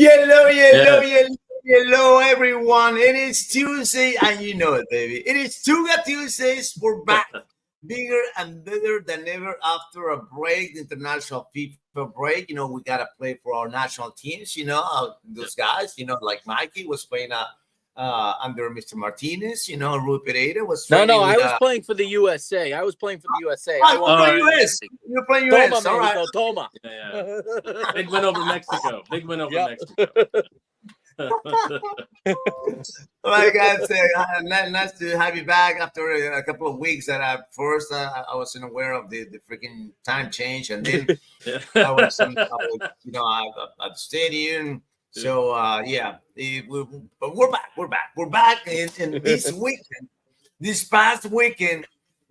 Yellow, yellow, Yeah. yellow, yellow, everyone. It is Tuesday, and you know it, baby. It is Tuga Tuesdays. We're back bigger and better than ever after a break, the international FIFA break. You know, we got to play for our national teams, those guys, like Mikey was playing under Mr. Martinez, Rui Pereira was No, training I with. was playing for the USA. I was playing for the USA. Oh, I you're won. playing right. US. You're playing Toma, US. All right. Mexico, toma. Yeah. Big win over Mexico. Big win over Yep. Mexico. Like I said, nice to have you back after a couple of weeks. That at first I wasn't aware of the freaking time change, and then I was, at the stadium. So but we're back. We're back, and this weekend, this past weekend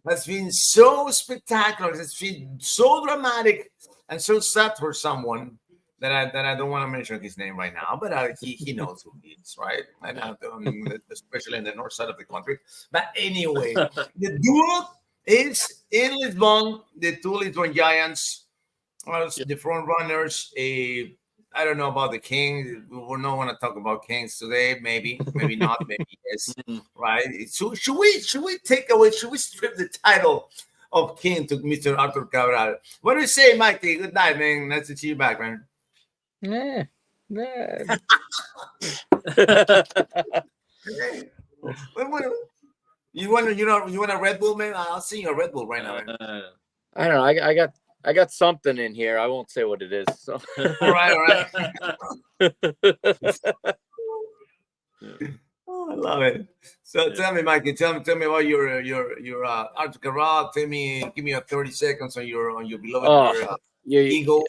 has been so spectacular. It's been so dramatic and so sad for someone that I don't want to mention his name right now, but he knows who he is, right? And especially in the north side of the country. But anyway, the duel is in Lisbon. The two Lisbon Giants are the front runners. I don't know about the King. We don't want to talk about Kings today. Maybe not. Maybe yes. Right? So should we take away? Should we strip the title of King to Mr. Arthur Cabral? What do you say, Mikey? Good night, man. Nice to see you back, man. Nah. You want a Red Bull, man? I'll sing you a Red Bull right now. Man. I don't know. I got something in here. I won't say what it is. So. All right. Oh, I love it. So tell me, Mikey. Tell me about your Arthur Cabral. Give me a 30 seconds on your beloved Eagles.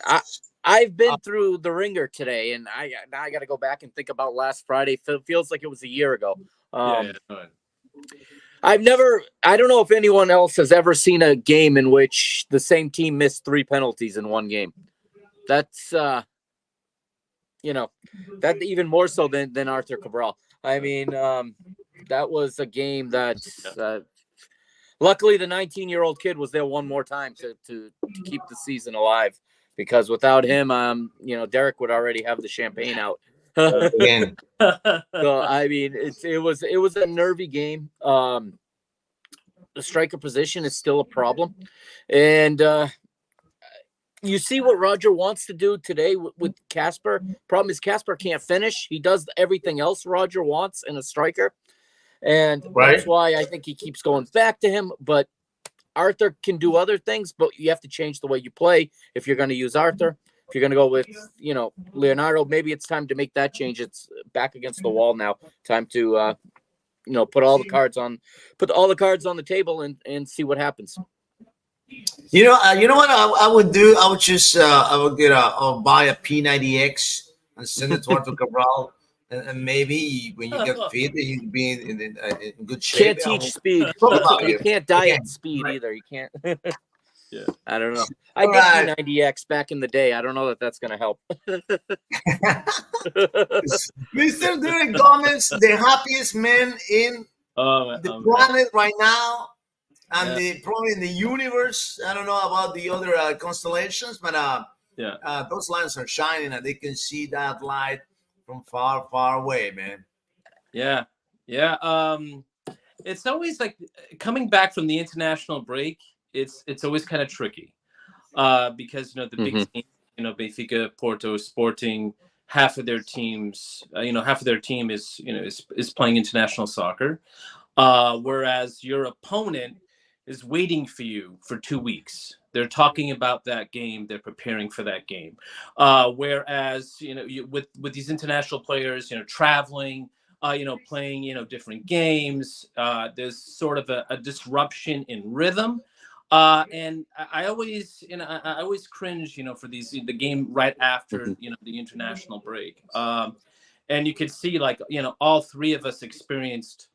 I've been through the ringer today, and I got to go back and think about last Friday. Feels like it was a year ago. I don't know if anyone else has ever seen a game in which the same team missed 3 penalties in one game. That's, that even more so than Arthur Cabral. I mean, that was a game that luckily the 19-year-old kid was there one more time to keep the season alive, because without him, Derek would already have the champagne out. Again. So I mean, it was a nervy game. The striker position is still a problem, and you see what Roger wants to do today with Casper. Problem is Casper can't finish. He does everything else Roger wants in a striker, and that's why I think he keeps going back to him. But Arthur can do other things, but you have to change the way you play if you're going to use Arthur. If you're going to go with, Leonardo, maybe it's time to make that change. It's back against the wall now. Time to, put all the cards on the table and see what happens. You know what I would do? I would just I'll buy a P90X and send it to Arthur Cabral, and maybe when you get fit, you can be in good shape. Can't teach speed. You can't diet speed either. You can't. Yeah, I don't know. I did P90X back in the day. I don't know that that's going to help. Mr. Derek Gomez, the happiest man in the planet right now, and probably in the universe. I don't know about the other constellations, but those lights are shining, and they can see that light from far, far away, man. Yeah. It's always like coming back from the international break. It's always kind of tricky, because the big teams, Benfica, Porto, Sporting, half of their team is playing international soccer, whereas your opponent is waiting for you for 2 weeks. They're talking about that game. They're preparing for that game. Whereas with these international players, traveling, playing different games, there's sort of a disruption in rhythm. And I always cringe, for the game right after, the international break. And you could see all 3 of us experienced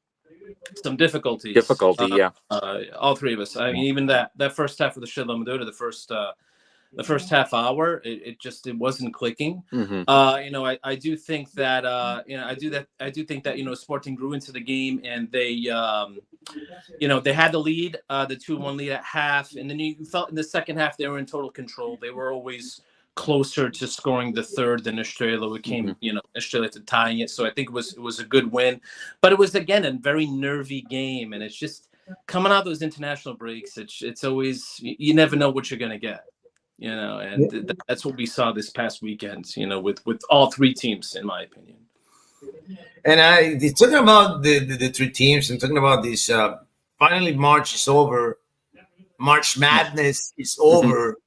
some difficulty. All 3 of us. I mean, even that first half of the Shidla Madura, the first half hour, it wasn't clicking. I do think that I do think that Sporting grew into the game, and they they had the lead, the 2-1 lead at half, and then you felt in the second half they were in total control. They were always closer to scoring the third than Australia. We came, Australia to tying it. So I think it was a good win. But it was, again, a very nervy game. And it's just coming out of those international breaks, it's always, you never know what you're going to get, and that's what we saw this past weekend, with all three teams, in my opinion. And talking about the three teams and talking about this, finally March is over. March Madness is over.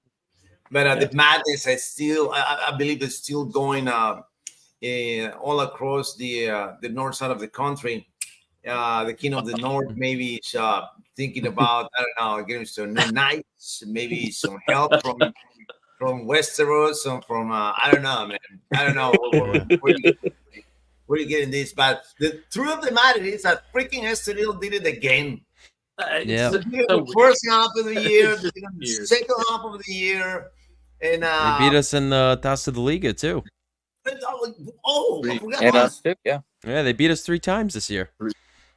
But the madness is still, I believe, it's still going all across the north side of the country. The king of the north maybe is thinking about, I don't know, getting some new knights, maybe some help from Westeros, some from I don't know, man. I don't know where you getting this, but the truth of the matter is that freaking Estoril did it again. The first half of the year, the second half of the year. And they beat us in the Taça de Liga too. Oh, I forgot. And us too, yeah. Yeah, they beat us 3 times this year.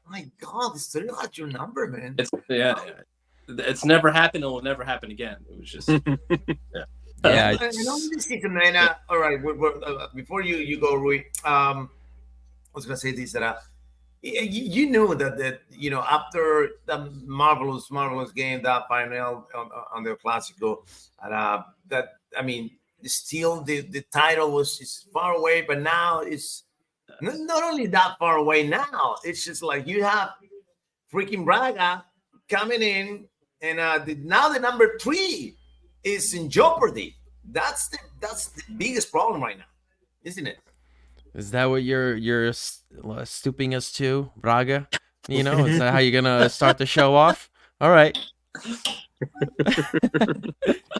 My God, this still got your number, man. It's never happened. It will never happen again. It was just yeah. This season, man. All right, before you go, Rui. I was gonna say this that you knew that after the marvelous game, that final on the Clásico, and that, I mean, still the title is far away, but now it's not only that far away. Now it's just like you have freaking Braga coming in, and now the number 3 is in jeopardy. That's the biggest problem right now, isn't it? Is that what you're stooping us to, Braga? Is that how you're gonna start the show off? All right.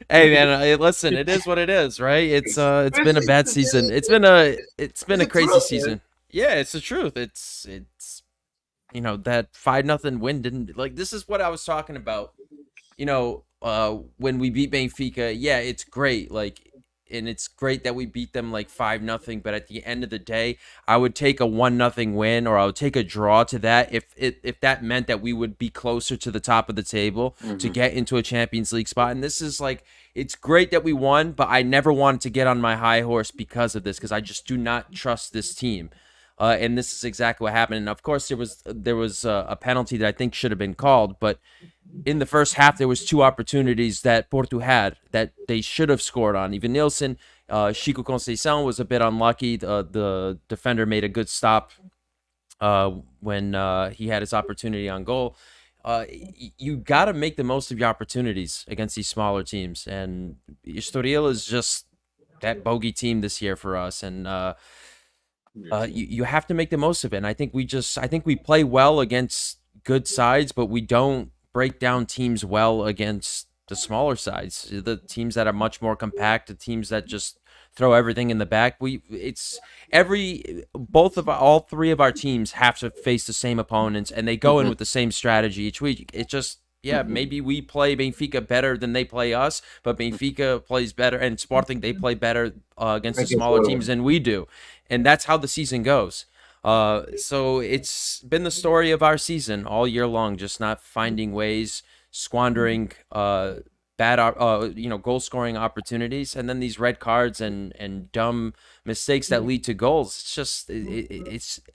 Hey man, listen, it is what it is, right? It's been a bad season. It's been a crazy season. Yeah, it's the truth. It's that 5-0 win didn't, like, this is what I was talking about. When we beat Benfica, yeah, it's great. Like, and it's great that we beat them like 5-0, but at the end of the day, I would take a 1-0 win, or I would take a draw to that if that meant that we would be closer to the top of the table to get into a Champions League spot. And this is like, it's great that we won, but I never wanted to get on my high horse because of this, because I just do not trust this team. And this is exactly what happened. And of course, there was a penalty that I think should have been called, but in the first half, there was 2 opportunities that Porto had that they should have scored on. Even Nilsson, Chico Conceição was a bit unlucky. The defender made a good stop when he had his opportunity on goal. You got to make the most of your opportunities against these smaller teams. And Estoril is just that bogey team this year for us. And you have to make the most of it. And I think we play well against good sides, but we don't break down teams well against the smaller sides, the teams that are much more compact, the teams that just throw everything in the back. All 3 of our teams have to face the same opponents, and they go in with the same strategy each week. It just, maybe we play Benfica better than they play us, but Benfica plays better, and Sporting, they play better against the smaller teams than we do. And that's how the season goes. So it's been the story of our season all year long, just not finding ways, squandering goal scoring opportunities, and then these red cards and dumb mistakes that lead to goals. It's just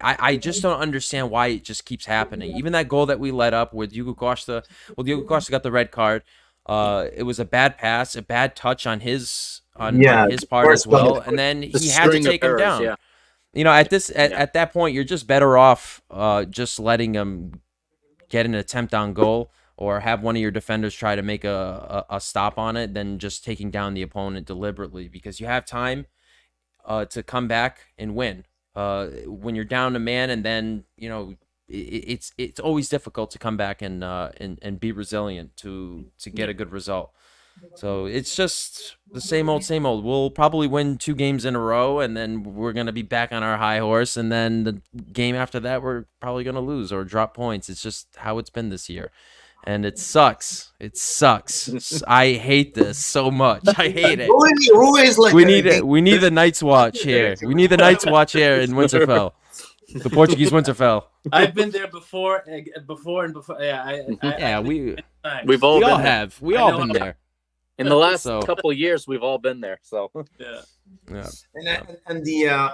I just don't understand why it just keeps happening. Even that goal that we let up with Diogo Costa, Diogo Costa got the red card. It was a bad pass, a bad touch on his part as well, and then he had to take him down. Yeah. At that point, you're just better off just letting him get an attempt on goal, or have one of your defenders try to make a stop on it, than just taking down the opponent deliberately, because you have time to come back and win. When you're down a man, and then it's always difficult to come back and be resilient to get a good result. So it's just the same old, same old. We'll probably win 2 games in a row, and then we're going to be back on our high horse. And then the game after that, we're probably going to lose or drop points. It's just how it's been this year. And it sucks. It sucks. I hate this so much. I hate it. We need the Night's Watch here. We need the Night's Watch here in Winterfell. The Portuguese Winterfell. I've been there before. Yeah, we've all been there. In the last couple of years, we've all been there. So yeah. And the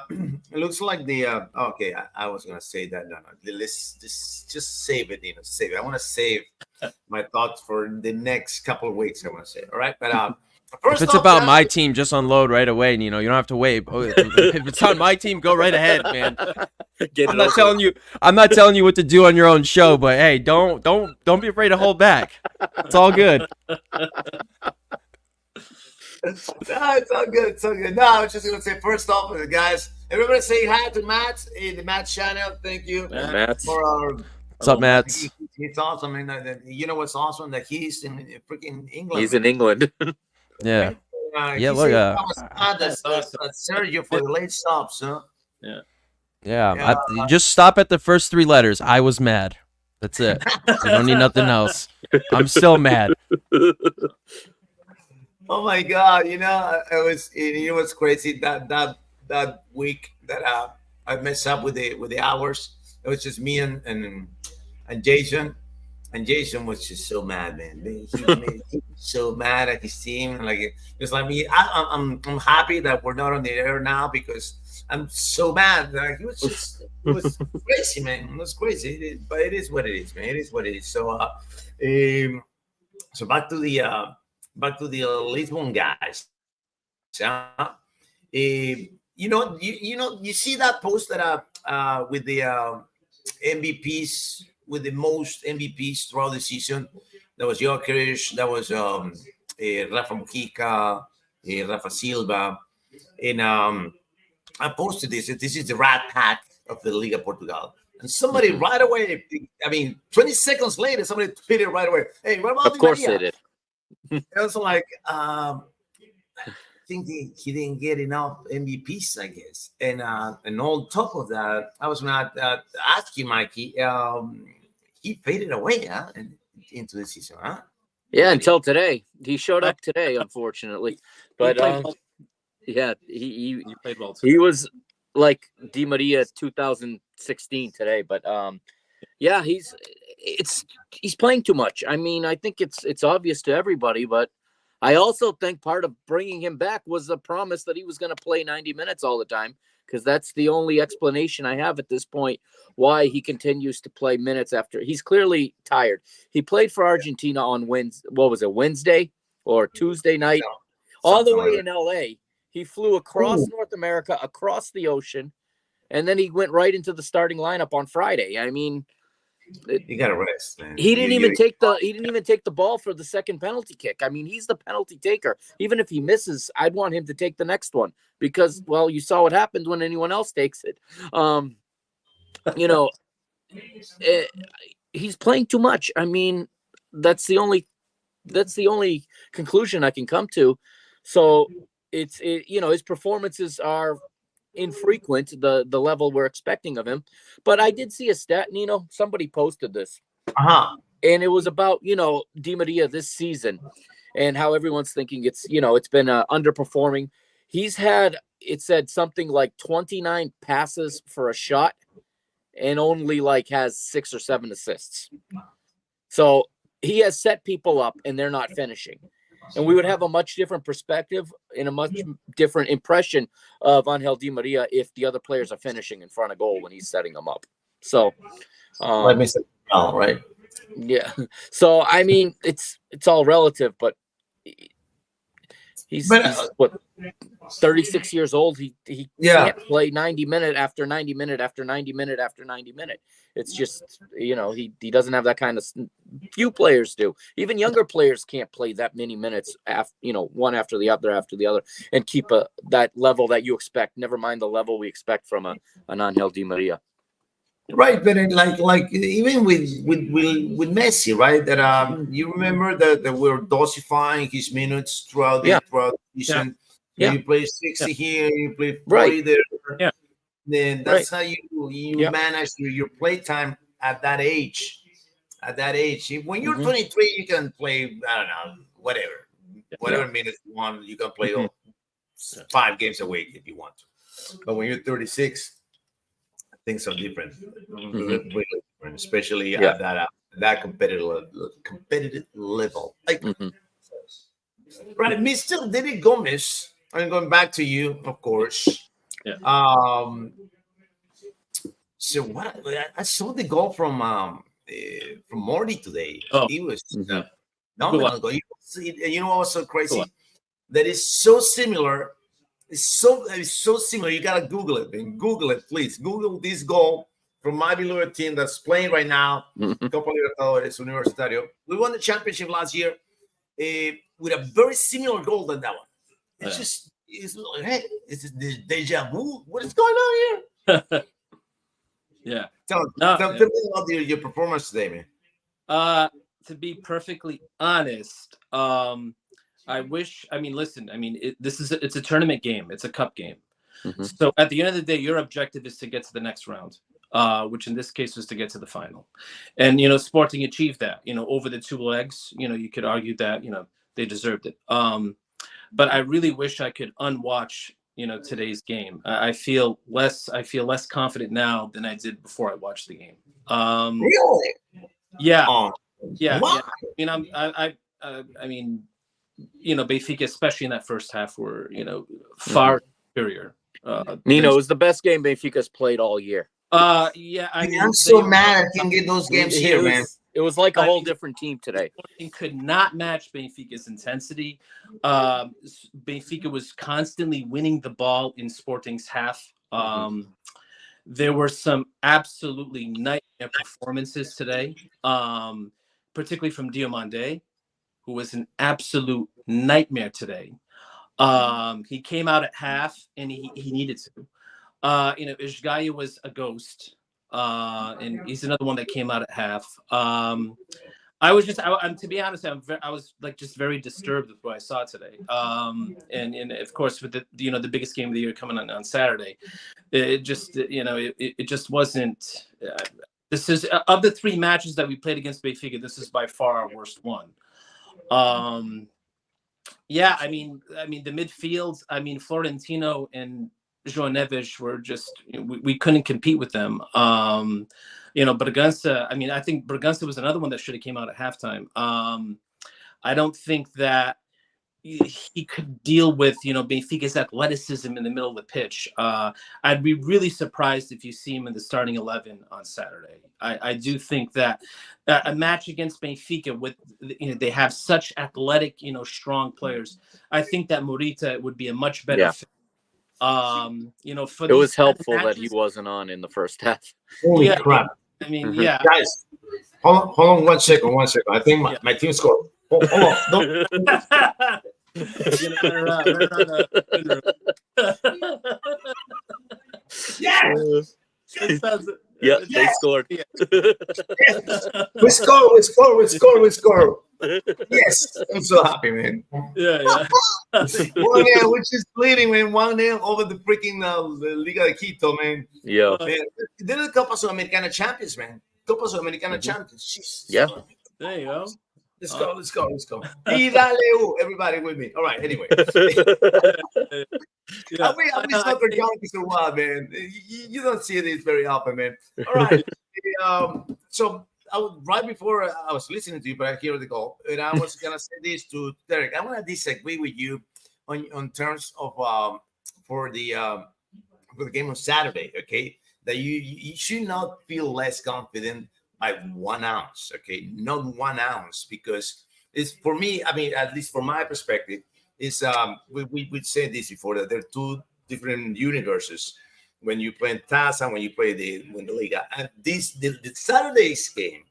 it looks like the okay. I was gonna say that no. Let's just save it. Save it. I want to save my thoughts for the next couple of weeks. I want to say, all right. But if it's about my team, just unload right away. You don't have to wait. If it's on my team, go right ahead, man. I'm not telling you what to do on your own show, but hey, don't be afraid to hold back. It's all good. No, it's all good. It's all good. No, I was just gonna say first off, guys, everybody say hi to Matt in the Matt channel. Thank you, Matt. For our. What's up, Matt? He's awesome. And you know what's awesome? That he's in freaking England. He's in England. Yeah. Look. That's Sergio for the late stops, huh? Yeah. Just stop at the first 3 letters. I was mad. That's it. I don't need nothing else. I'm still mad. Oh my God! It was. You know what's crazy? That week that I messed up with the hours. It was just me and Jason. And Jason was just so mad, man. He was so mad at his team. Like it's like me. I'm happy that we're not on the air now because I'm so mad. Like, it was crazy, man. It was crazy. But it is what it is, man. It is what it is. So so back to the Lisbon guys. You see that post that with the MVPs, with the most MVPs throughout the season. That was Jokic, that was Rafa Mujica, Rafa Silva, and I posted this. This is the rat pack of the Liga Portugal. And somebody right away, 20 seconds later, somebody tweeted right away, "Hey, what about Of course they did." It was like, I think he didn't get enough MVPs, I guess. And on top of that, I was going to ask you, Mikey, he faded away into the season, huh? Yeah, until today. He showed up today, unfortunately. But yeah, he played well today. He was like Di Maria 2016 today, but yeah, he's playing too much. I think it's obvious to everybody, but I also think part of bringing him back was the promise that he was going to play 90 minutes all the time, because that's the only explanation I have at this point why he continues to play minutes after. He's clearly tired. He played for Argentina on Wednesday or Tuesday night, all the way in LA. He flew across North America, across the ocean, and then he went right into the starting lineup on Friday. You gotta rest, man. He didn't even take the ball for the second penalty kick. He's the penalty taker. Even if he misses, I'd want him to take the next one because, well, you saw what happens when anyone else takes it. He's playing too much. That's the only conclusion I can come to. So his performances are infrequent, the level we're expecting of him. But I did see a stat, Nino. Somebody posted this, and it was about Di Maria this season and how everyone's thinking it's been underperforming. He's had, it said something like 29 passes for a shot and only has 6 or 7 assists. So he has set people up and they're not finishing. And we would have a much different perspective and a much different impression of Angel Di Maria if the other players are finishing in front of goal when he's setting them up. So, right? Yeah. So it's all relative, but he's what, 36 years old. He can't play 90 minute after 90 minute after 90 minute after 90 minute. It's just, he doesn't have that kind of, few players do. Even younger players can't play that many minutes one after the other and keep that level that you expect. Never mind the level we expect from an Angel Di Maria. Right, but like even with Messi, right? That you remember that we're dosifying his minutes throughout the season. You play 60 here, you play 40 there. Yeah. Then that's how you manage your play time at that age. At that age, when you're 23, you can play, I don't know, whatever minutes you want. You can play 5 games a week if you want to. But when you're 36, things are different, really different, especially at that competitive level. Right, Mr. David Gomez. I'm going back to you, of course. Yeah. So what? I saw the goal from Morty today. Oh. He was Mhm. phenomenal goal. You know what was so crazy? That is so similar. It's so similar. You gotta Google it, man. Google it, please. Google this goal from my beloved team that's playing right now. Copa Libertadores Universitario. We won the championship last year with a very similar goal than that one. It's just, it's like, hey, it's deja vu. What is going on here? Yeah. Tell me about your performance today, man. To be perfectly honest, I wish. I mean, listen. I mean, it's a tournament game. It's a cup game. Mhm. So at the end of the day, your objective is to get to the next round, which in this case was to get to the final. And Sporting achieved that. Over the 2 legs. You could argue that they deserved it. But I really wish I could unwatch today's game. I feel less confident now than I did before I watched the game. Really? Yeah. Yeah. I mean, Benfica, especially in that first half, were far superior. Nino, it was the best game Benfica's played all year. Yeah, I mean, I'm so mad I can't get those games here, man. It was like a whole different team today. Sporting could not match Benfica's intensity. Benfica was constantly winning the ball in Sporting's half. There were some absolutely nightmare performances today, particularly from Diomande, who was an absolute nightmare today. He came out at half, and he needed to. Ishgaya was a ghost, and he's another one that came out at half. I was just, to be honest, I was like just very disturbed with what I saw today. And of course with the biggest game of the year coming on Saturday, it just it just wasn't. This is of the 3 matches that we played against Benfica, this is by far our worst one. Yeah, I mean the midfield. I mean Florentino and João Neves were just we couldn't compete with them. Bragança. I mean, I think Bragança was another one that should have came out at halftime. I don't think that he could deal with Benfica's athleticism in the middle of the pitch. I'd be really surprised if you see him in the starting 11 on Saturday. I do think that a match against Benfica with they have such athletic strong players. I think that Morita would be a much better fit. It was helpful that he wasn't on in the first half. Holy crap! I mean, yeah, guys, hold on 1 second. I think my team scored. Hold on. Yes. Yeah, they scored. Yes. We score. Yes, I'm so happy, man. Yeah. 1-0, which is bleeding, man. 1-0 over the freaking the Liga de Quito, man. Yeah. Man, they're the Copa Sudamericana champions, man. Copa Sudamericana champions. Jesus. Yeah. There you go. Let's go. Y dale, everybody with me. All right, anyway. I've been soccer junkies a while, man. You don't see this very often, man. All right. So right before I was listening to you, but I hear the goal, and I was gonna say this to Derek. I want to disagree with you on terms of for the game on Saturday. Okay, that you should not feel less confident by 1 ounce. Okay, not 1 ounce, because it's for me. I mean, at least from my perspective, is we said this before, that there are 2 different universes when you play in TAS and when you play the Liga. And the Saturday's game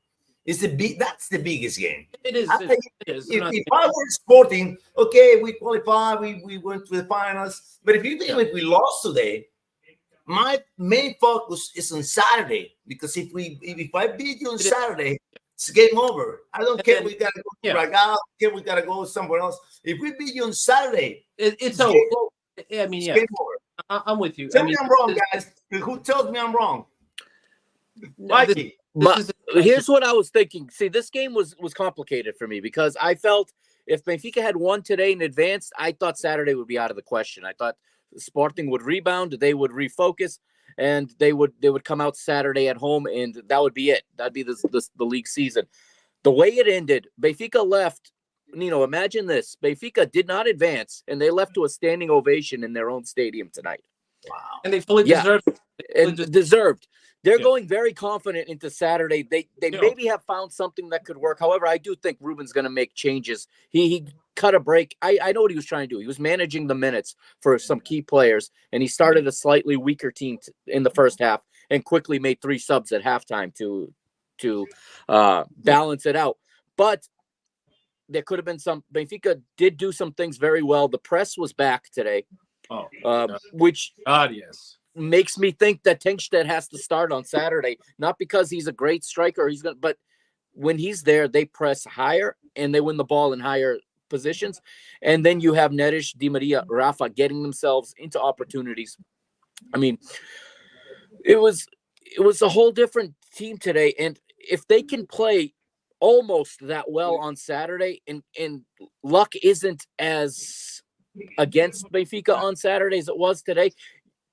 is that's the biggest game. It is. If I were Sporting, okay, we qualified, we went to the finals. But if we lost today, my main focus is on Saturday, because if I beat you on Saturday, it's game over. I don't care. We gotta go to Braga. We gotta go somewhere else. If we beat you on Saturday, it's over. I mean, game over. I'm with you. Tell me I'm wrong, guys. Who tells me I'm wrong? Mikey. Here's what I was thinking. See, this game was complicated for me, because I felt if Benfica had won today and advanced, I thought Saturday would be out of the question. I thought Sporting would rebound, they would refocus, and they would come out Saturday at home, and that would be it. That'd be the league season. The way it ended, Benfica left Nino, imagine this. Benfica did not advance, and they left to a standing ovation in their own stadium tonight. Wow. And they fully deserved it. And deserved. They're Yeah. going very confident into Saturday. They maybe have found something that could work. However, I do think Ruben's going to make changes. He cut a break. I know what he was trying to do. He was managing the minutes for some key players, and he started a slightly weaker team in the first half and quickly made 3 subs at halftime to balance it out. But there could have been some. Benfica did do some things very well. The press was back today, which yes. makes me think that Tenkstedt has to start on Saturday, not because he's a great striker, but when he's there, they press higher and they win the ball in higher positions. And then you have Neres, Di Maria, Rafa getting themselves into opportunities. I mean, it was a whole different team today. And if they can play almost that well on Saturday, and luck isn't as against Benfica on Saturday as it was today,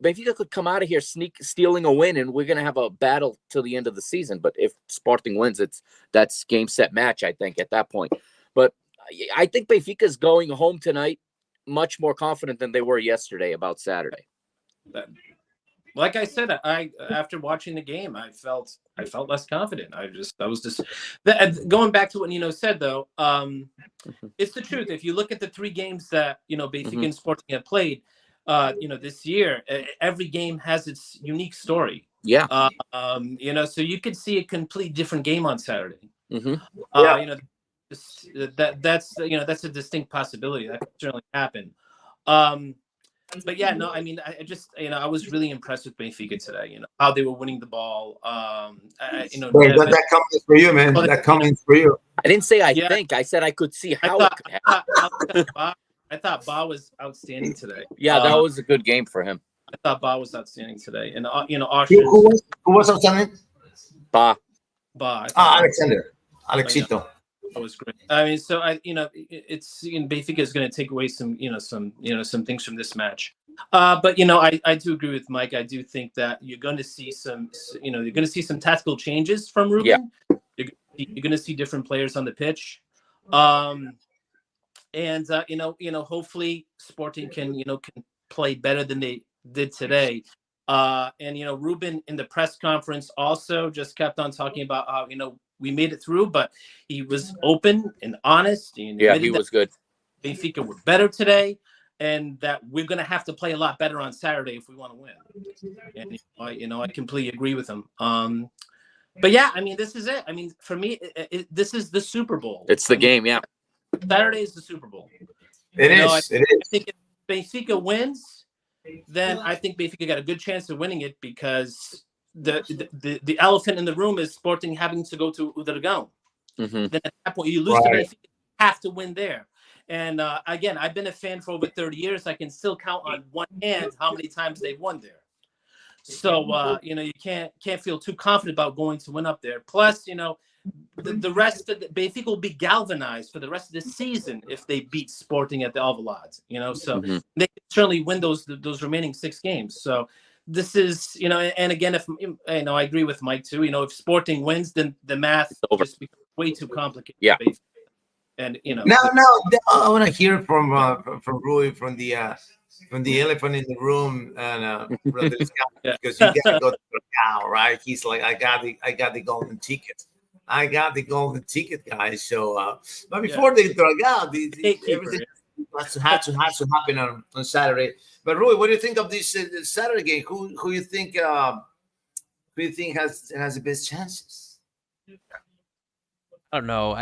Benfica could come out of here stealing a win, and we're going to have a battle till the end of the season. But if Sporting wins, that's game, set, match, I think, at that point. But I think Benfica is going home tonight much more confident than they were yesterday about Saturday. Like I said, after watching the game, I felt less confident. Going back to what Nino said, though. It's the truth. If you look at the 3 games that Benfica and Sporting have played, this year, every game has its unique story. Yeah. So you could see a complete different game on Saturday. That's a distinct possibility. That could certainly happen. But yeah, no, I mean, I was really impressed with Benfica today. How they were winning the ball. That comes for you, man. That comes for you. I didn't say I think. I said I could see how it could happen. I thought Ba was outstanding today. Yeah, that was a good game for him. I thought Ba was outstanding today, and who was outstanding? Ba. Alexander, Alexito. That was great. I mean, so it's Benfica is going to take away some things from this match. But I do agree with Mike. I do think that you're going to see some tactical changes from Ruben. Yeah. You're going to see different players on the pitch. And hopefully Sporting can play better than they did today. And Ruben in the press conference also just kept on talking about how we made it through, but he was open and honest. And he was good. Benfica were better today, and that we're going to have to play a lot better on Saturday if we want to win. And I completely agree with him. But yeah, I mean, this is it. I mean, for me, this is the Super Bowl. It's the game, yeah. Saturday is the Super Bowl. It is. I think if Benfica wins, then I think Benfica got a good chance of winning it, because the elephant in the room is Sporting having to go to Udragão. Then at that point, you lose to Benfica, you have to win there. And again, I've been a fan for over 30 years. I can still count on one hand how many times they've won there. So you can't feel too confident about going to win up there. Plus, the rest of Benfica will be galvanized for the rest of the season if they beat Sporting at the Alvalade. So they can certainly win those remaining 6 games. So this is, and again, if I agree with Mike too. If Sporting wins, then the math just becomes way too complicated. Yeah. And now I want to hear from Rui, from the elephant in the room, and because you gotta go to the cow, right? He's like, I got the golden ticket. I got the golden ticket, guys. So, but before they drag out, everything has to happen on Saturday. But Rui, what do you think of this Saturday game? Who you think has the best chances? I don't know.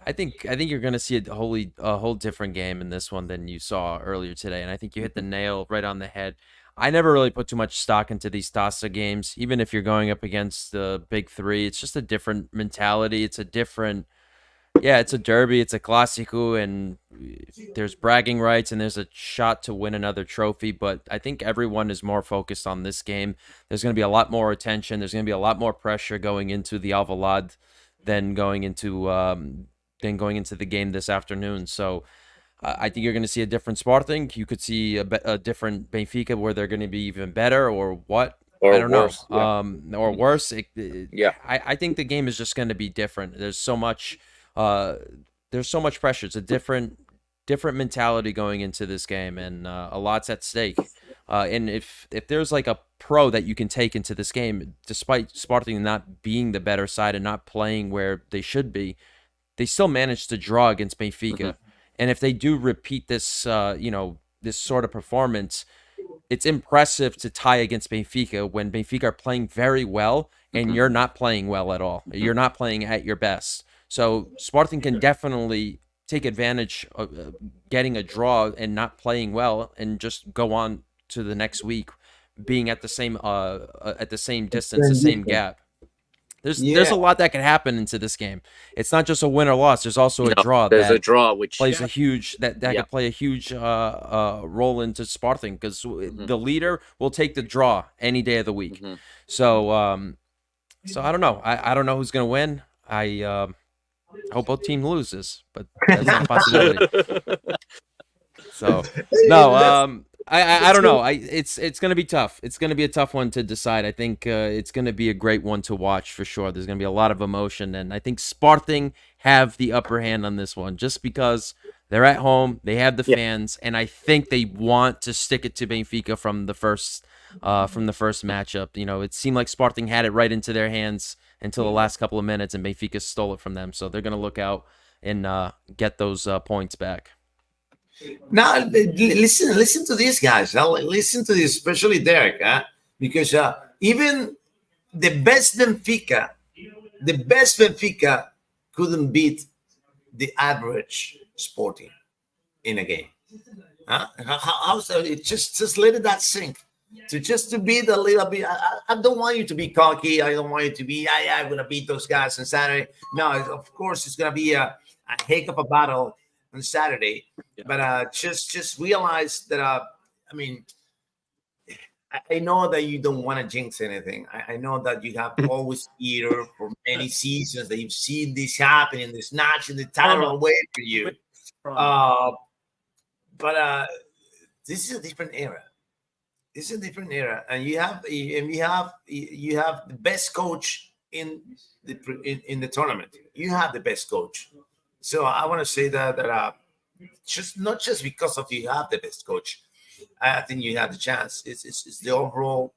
I think you're going to see a whole different game in this one than you saw earlier today, and I think you hit the nail right on the head. I never really put too much stock into these Taça games, even if you're going up against the big 3. It's just a different mentality. It's a derby. It's a clásico, and there's bragging rights, and there's a shot to win another trophy. But I think everyone is more focused on this game. There's going to be a lot more attention. There's going to be a lot more pressure going into the Alvalade than going into the game this afternoon. So I think you're going to see a different Sporting. You could see a different Benfica where they're going to be even better, or what. Or I don't worse, know. Or worse. Yeah. I think the game is just going to be different. There's so much pressure. It's a different mentality going into this game, and a lot's at stake. And if there's like a pro that you can take into this game, despite Sporting not being the better side and not playing where they should be, they still managed to draw against Benfica. Mm-hmm. And if they do repeat this, this sort of performance, it's impressive to tie against Benfica when Benfica are playing very well and Mm-hmm. you're not playing well at all. You're not playing at your best. So Sporting can definitely take advantage of getting a draw and not playing well and just go on to the next week being at the same distance, the same gap. There's a lot that can happen into this game. It's not just a win or loss. There's also a draw. There's a draw which plays a huge that could play a huge role into Sporting because the leader will take the draw any day of the week. So I don't know. I don't know who's gonna win. I hope both teams loses, but that's not a possibility. So no, I don't know. It's gonna be tough. It's gonna be a tough one to decide. I think it's gonna be a great one to watch for sure. There's gonna be a lot of emotion, and I think Sporting have the upper hand on this one just because they're at home, they have the fans, and I think they want to stick it to Benfica from the first matchup. You know, it seemed like Sporting had it right into their hands until the last couple of minutes, and Benfica stole it from them. So they're gonna look out and get those points back. Now, listen to these guys. Listen to this, especially Derek, because even the best Benfica couldn't beat the average Sporting in a game. How's that? It just let that sink. To beat a little bit. I don't want you to be cocky. I don't want you to be. I'm gonna beat those guys on Saturday. No, of course it's gonna be a heck of a battle on Saturday, but just realize that I mean, I know that you don't want to jinx anything. I know that you have always here for many seasons that you've seen this happening, this snatching the title away for you. But this is a different era. This is a different era, and you have the best coach in the tournament. You have the best coach. So I want to say that just not just because of you have the best coach, I think you have the chance. It's the overall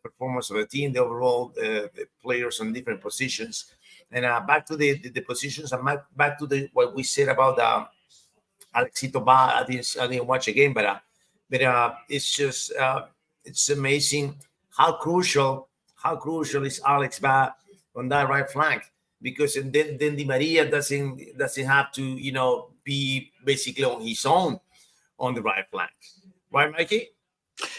performance of the team, the overall the players on different positions, and back to the positions. And back to what we said about Alexito Ba. I didn't watch again, but it's just it's amazing how crucial is Alex Ba on that right flank. Because then Di Maria doesn't have to be basically on his own on the right flank, right, Mikey?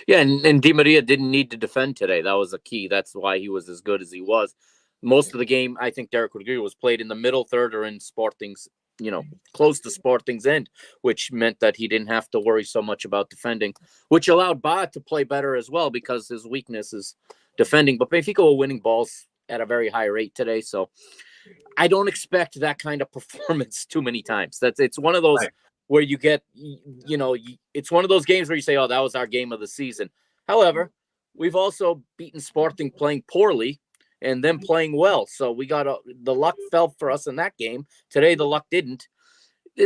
Yeah, and Di Maria didn't need to defend today. That was a key. That's why he was as good as he was. Most of the game, I think Derek would agree, was played in the middle third or in Sporting's, close to Sporting's end, which meant that he didn't have to worry so much about defending, which allowed Ba to play better as well because his weakness is defending. But Benfica were winning balls at a very high rate today, so I don't expect that kind of performance too many times. It's one of those where you get, it's one of those games where you say, "Oh, that was our game of the season." However, we've also beaten Sporting playing poorly and then playing well. So we got the luck fell for us in that game. Today, the luck didn't.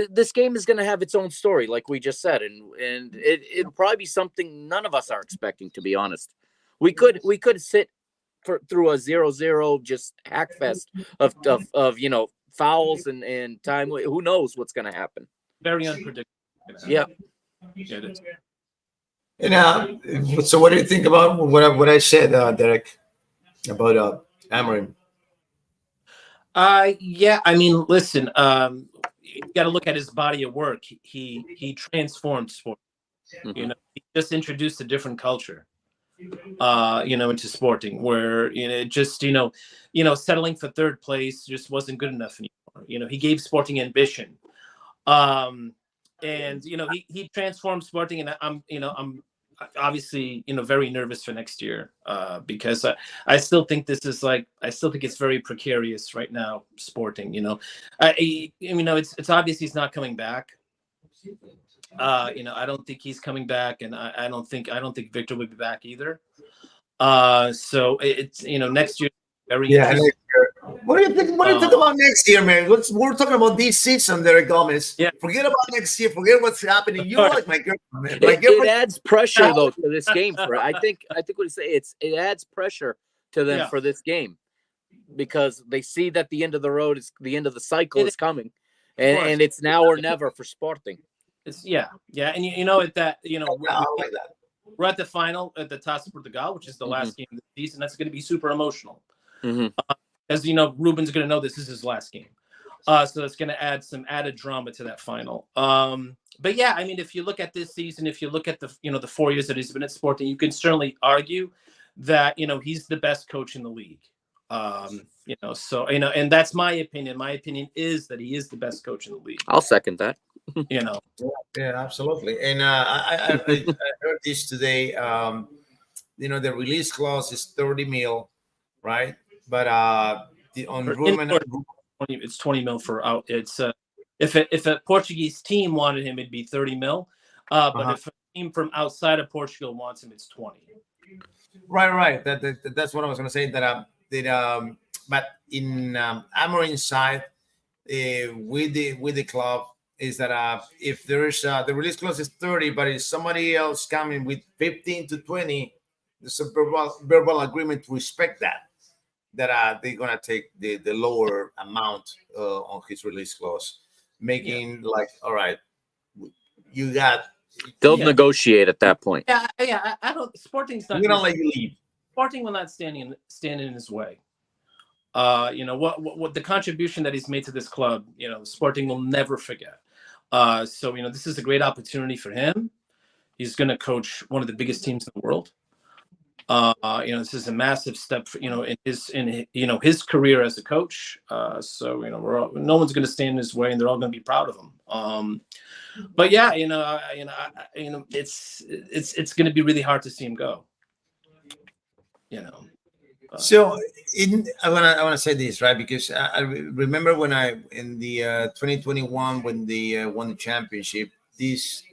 This game is going to have its own story, like we just said, and it'll probably be something none of us are expecting, to be honest. We could sit through a 0-0 just hack fest of fouls and time. Who knows what's going to happen? Very unpredictable. Yeah. It is. And so what do you think about what I said, Derek, about Amorim? Yeah, I mean, listen, you got to look at his body of work. He transformed sport. He just introduced a different culture. Into Sporting, where just settling for third place just wasn't good enough anymore. He gave Sporting ambition, and he transformed Sporting, and I'm obviously very nervous for next year because I still think it's very precarious right now. Sporting, it's obvious he's not coming back. I don't think he's coming back, and I don't think Victor would be back either. So it's next year very Yeah. interesting. What do you think? What do you think about next year, man? We're talking about this season, Derek Gomez. Yeah. Forget about next year. Forget what's happening. You like my girlfriend, man. It adds pressure though to this game. I think what you say, it adds pressure to them for this game because they see that the end of the road is the end of the cycle is coming, and it's now or never for Sporting. It's and at that we're at the final at the Taça Portugal, which is the last game of the season. That's going to be super emotional. As you know, Ruben's going to know this is his last game. So that's going to add some added drama to that final. But yeah, I mean, if you look at this season, if you look at the 4 years that he's been at Sporting, you can certainly argue that, he's the best coach in the league. And that's my opinion. My opinion is that he is the best coach in the league. I'll second that. Yeah, absolutely. And I heard this today. The release clause is 30 mil, right? But on Ruben, it's 20 mil for out. It's if a Portuguese team wanted him, it'd be 30 mil. But if a team from outside of Portugal wants him, it's 20. Right. That's what I was going to say. But in Amorim's side, with the club, is that if there is the release clause is 30, but if somebody else coming with 15 to 20, there's a verbal agreement to respect that they're gonna take the lower amount on his release clause, making all right, you got. They'll negotiate at that point. Yeah. I don't. Sporting's not. We're gonna let you leave. Sporting will not stand in his way. What the contribution that he's made to this club, Sporting will never forget. So this is a great opportunity for him. He's going to coach one of the biggest teams in the world. This is a massive step for, in his career as a coach. So no one's going to stand in his way, and they're all going to be proud of him. But yeah, it's going to be really hard to see him go. So I want to say this, right, because I remember when in the 2021 when they won the championship, this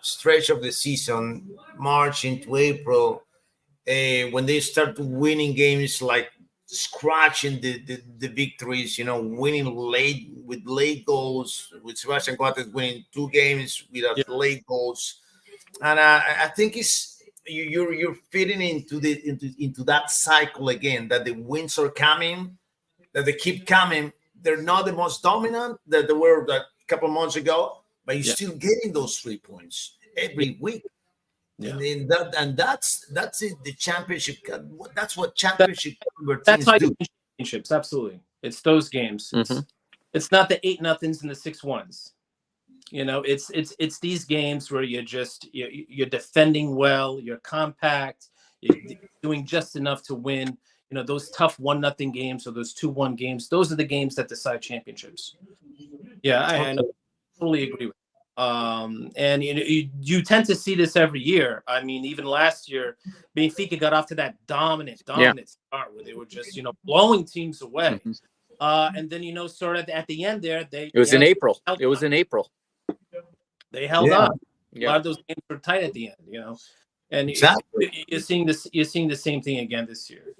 stretch of the season, March into April, when they start winning games, like scratching the victories, winning late goals, with Sebastian Coates winning 2 games without late goals, and I think you're fitting into that cycle again, that the wins are coming, that they keep coming. They're not the most dominant that they were a couple of months ago, but you're still getting those 3 points every week. Yeah. And that's it. The championship. That's what championship teams do. Championships, absolutely. It's those games. It's not the 8-0s and the 6-1s. It's these games where you're defending well, you're compact, you're doing just enough to win. Those tough 1-0 games or those 2-1 games. Those are the games that decide championships. Yeah, I totally agree with. And you tend to see this every year. I mean, even last year, Benfica got off to that dominant start where they were just blowing teams away. And then sort of at the end there, it was in April. They held up. A lot of those games were tight at the end. And exactly. You're seeing the same thing again this year.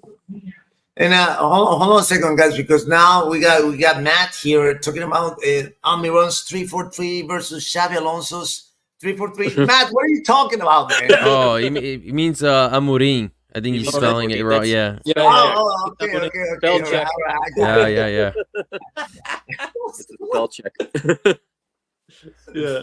And hold on a second, guys, because now we got Matt here talking about Almiron's 3-4-3 versus Xabi Alonso's 3-4-3. Matt, what are you talking about, man? Oh, it means Amorim. I think he's spelling it wrong. Yeah. Oh, okay. Spell check. Yeah. Spell check. Yeah.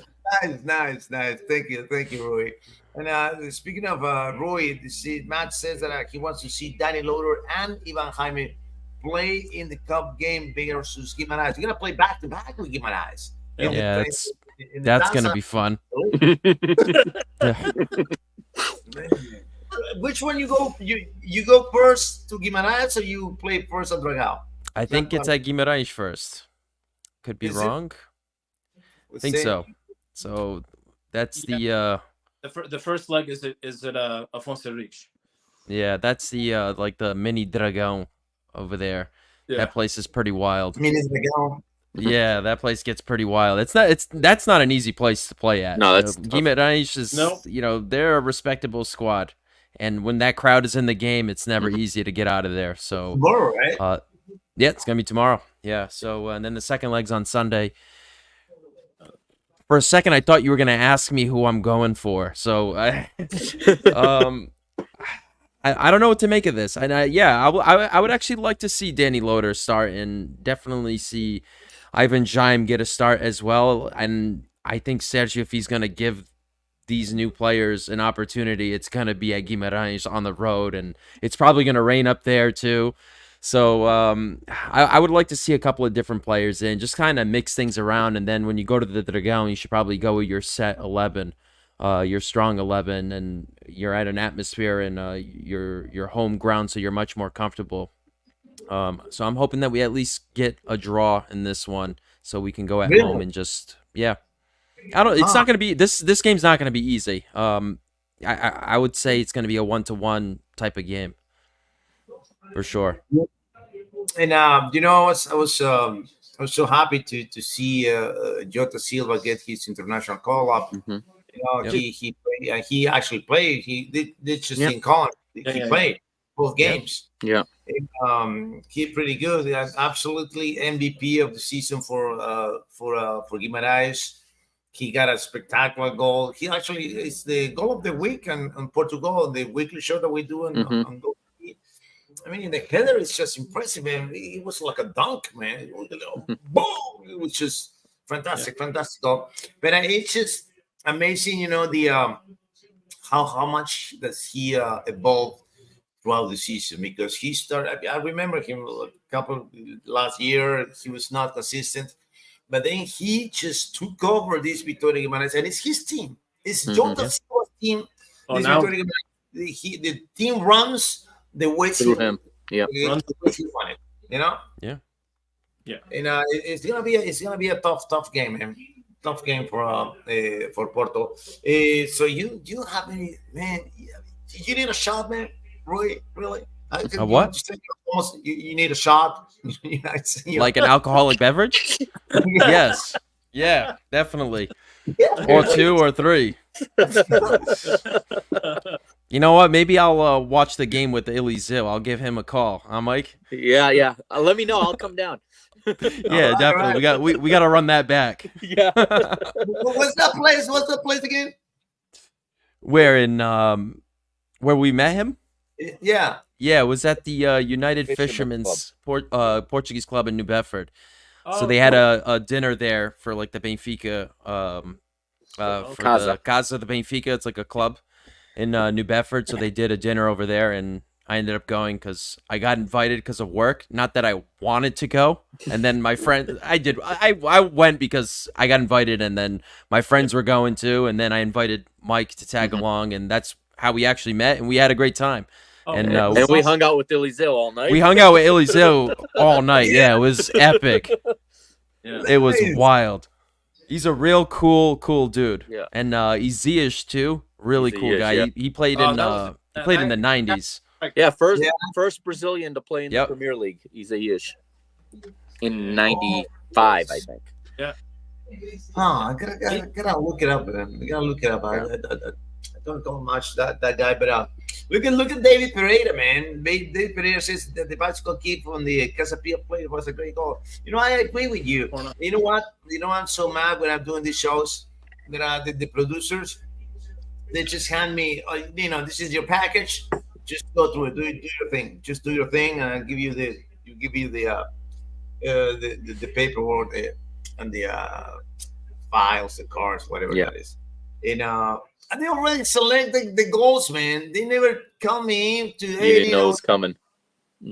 Nice. Thank you, Roy. And speaking of Roy, Matt says that he wants to see Danny Loader and Ivan Jaime play in the cup game versus Guimarães. You're gonna play back to back with Guimarães. Yeah, that's gonna be fun. Which one you go? You go first to Guimarães, or you play first at Dragão? I think it's at Guimarães first. Could be wrong. I think so. So that's the first leg is at Afonso Henriques. Yeah, that's the like the mini Dragão over there. Yeah. That place is pretty wild. Mini Dragão. Yeah, that place gets pretty wild. That's not an easy place to play at. No, that's Guimarães is, No. they're a respectable squad. And when that crowd is in the game, it's never easy to get out of there. So Tomorrow, right? yeah, it's gonna be tomorrow. Yeah. So and then the second leg's on Sunday. For a second, I thought you were gonna ask me who I'm going for. So I don't know what to make of this. And I would actually like to see Danny Loader start and definitely see Ivan Jaime get a start as well. And I think Sergio, if he's going to give these new players an opportunity, it's going to be at Guimarães on the road. And it's probably going to rain up there too. So I would like to see a couple of different players in, just kind of mix things around. And then when you go to the Dragão, you should probably go with your set 11. Your strong 11, and you're at an atmosphere and your home ground, so you're much more comfortable. So I'm hoping that we at least get a draw in this one, so we can go at home and just I don't. It's not gonna be this game's not gonna be easy. I would say it's gonna be a 1-1 type of game for sure. And I was so happy to see Jota Silva get his international call up. He actually played. He did just in college. He played both games. Yeah. He pretty good. Absolutely MVP of the season for Guimarães. He got a spectacular goal. He actually is the goal of the week on Portugal, the weekly show that we do on Goal. I mean, the header is just impressive, man. It was like a dunk, man. It was boom! It was just fantastic goal. But it's just amazing, the how much does he evolve throughout the season, because he started. I remember him a couple last year. He was not consistent, but then he just took over this Vitória Guimarães, and it's his team. It's Jota Silva's team. This Vitória Guimarães. The team runs the way through him. Yeah, Yeah. And it's gonna be a tough game, man. Tough game for Porto. So you have any, man? You need a shot, man. Really? A what? You need a shot. Like an alcoholic beverage? Yes. Yeah, definitely. Or 2 or 3. You know what? Maybe I'll watch the game with Eliseu. I'll give him a call. Huh, Mike? Yeah. Let me know. I'll come down. Yeah, definitely. Right. We got to run that back. Yeah. What's that place? What's that place again? Where we met him? Yeah. Yeah, it was at the United Fishermen's Portuguese Club in New Bedford. So they had a dinner there for like the Benfica for Casa. the Casa de Benfica. It's like a club in New Bedford. So they did a dinner over there, and I ended up going because I got invited because of work. Not that I wanted to go. And then my friend, I went because I got invited, and then my friends were going too. And then I invited Mike to tag along, and that's how we actually met, and we had a great time. And we hung out with Eliseu all night. We hung out with Eliseu all night. Yeah, it was epic. Yeah. It was wild. He's a real cool dude. Yeah. And he's Ziyech too. Really cool guy. Yeah. He played in the 90s. Yeah, first Brazilian to play in the Premier League. He's Ziyech in '95, I think. Yeah. I gotta look it up, man. I gotta look it up. I don't know much that guy, but look at David Pereira, man. David Pereira says that the bicycle kid from the Casa Pia play was a great goal. I agree with you. You know what? I'm so mad when I'm doing these shows that the producers, they just hand me, this is your package. Just go through it. Do your thing. Just do your thing, and I'll give you the paperwork and the files, the cards, whatever that is. And they already selected the goals, man. They never come in to. You didn't know it was coming.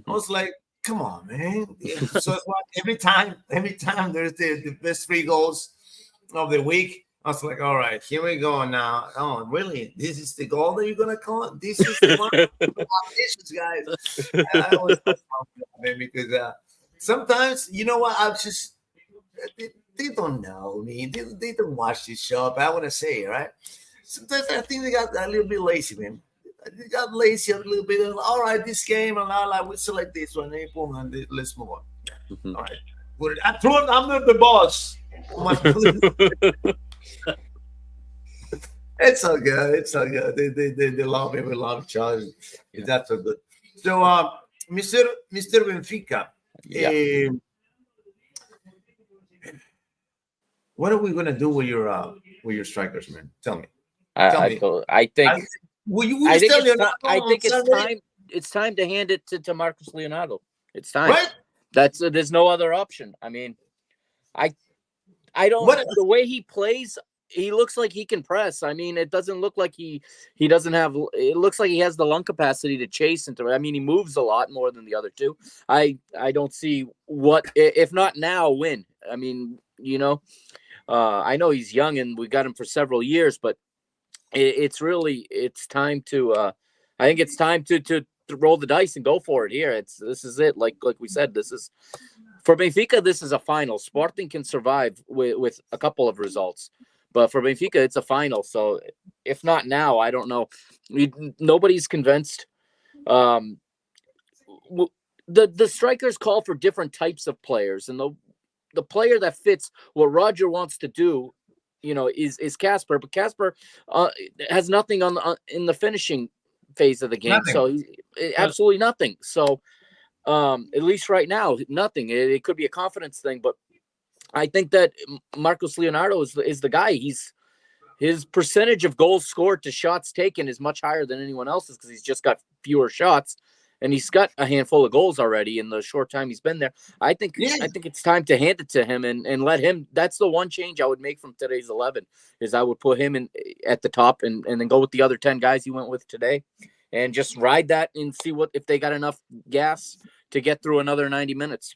I was like, come on, man. So it's like every time there's the best 3 goals of the week. I was like, all right, here we go now. Oh, really? This is the goal that you're gonna call? This is the one. Guys. I was man, because sometimes, you know what? They don't know me. They don't watch this show. But I want to say, right? Sometimes I think they got a little bit lazy, man. They got lazy a little bit. All right, this game, and we select this one, and let's move on. All right. I told I'm not the boss. It's so good. It's so good. They love me. We love each other. That's so good. So, Mr. Benfica, Yeah. what are we gonna do with your strikers, man? Tell me. I think Will you I think tell it's me I think it's Sunday? time. It's time to hand it to Marcus Leonardo. It's time. Right? That's there's no other option. I mean, I don't. What? The way he plays, he looks like he can press. I mean, it doesn't look like he doesn't have. It looks like he has the lung capacity to chase into. I mean, he moves a lot more than the other two. I don't see what if not now when. I mean, I know he's young and we got him for several years, but it's time to. I think it's time to roll the dice and go for it here. This is it. Like we said, this is. For Benfica, this is a final. Sporting can survive with a couple of results. But for Benfica, it's a final. So if not now, I don't know. Nobody's convinced. The strikers call for different types of players. And the player that fits what Roger wants to do, is Casper. But Casper has nothing in the finishing phase of the game. Nothing. So absolutely nothing. So at least right now, nothing. It could be a confidence thing, but I think that Marcos Leonardo is the guy. His percentage of goals scored to shots taken is much higher than anyone else's because he's just got fewer shots, and he's got a handful of goals already in the short time he's been there. I think it's time to hand it to him and let him. That's the one change I would make from today's 11 is I would put him in at the top and then go with the other 10 guys he went with today, and just ride that and see if they got enough gas to get through another 90 minutes.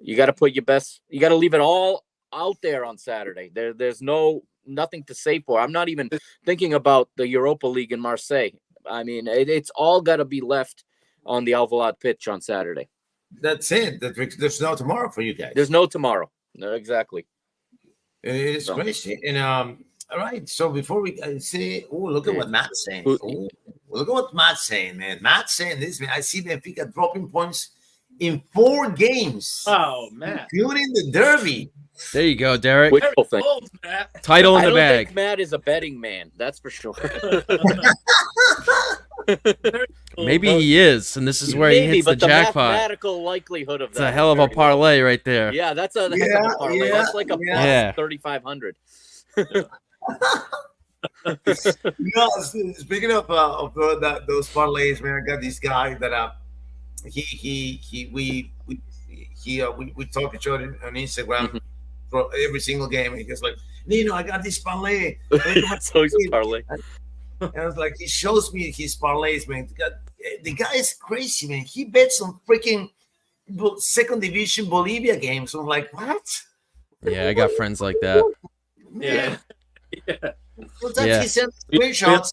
You got to put your best. You got to leave it all out there on Saturday. There's nothing to save for. I'm not even thinking about the Europa League in Marseille. I mean, it's all got to be left on the Alvalade pitch on Saturday. That's it. There's no tomorrow for you guys. There's no tomorrow. No, exactly. It's crazy. And all right. So before we say, look at what Matt's saying. Look at what Matt's saying, man. Matt's saying this, man. I see Benfica dropping points in 4 games. Oh, man. Including the derby. There you go, Derek. Old, Matt. Title in I the don't bag. think Matt is a betting man. That's for sure. Maybe he is, and this is where he hits the but jackpot. Mathematical likelihood of It's that. a hell of a parlay right there. Yeah, that's a parlay. That's like a plus 3,500. Speaking of those parlays, man, I got this guy that we talk each other on Instagram for every single game. He goes like, Nino, I got this parlay. So he's a parlay. And I was like, he shows me his parlays, man. The guy is crazy, man. He bets on freaking second division Bolivia games. So I'm like, what? Yeah, I got friends like that. Man. He sent screenshots.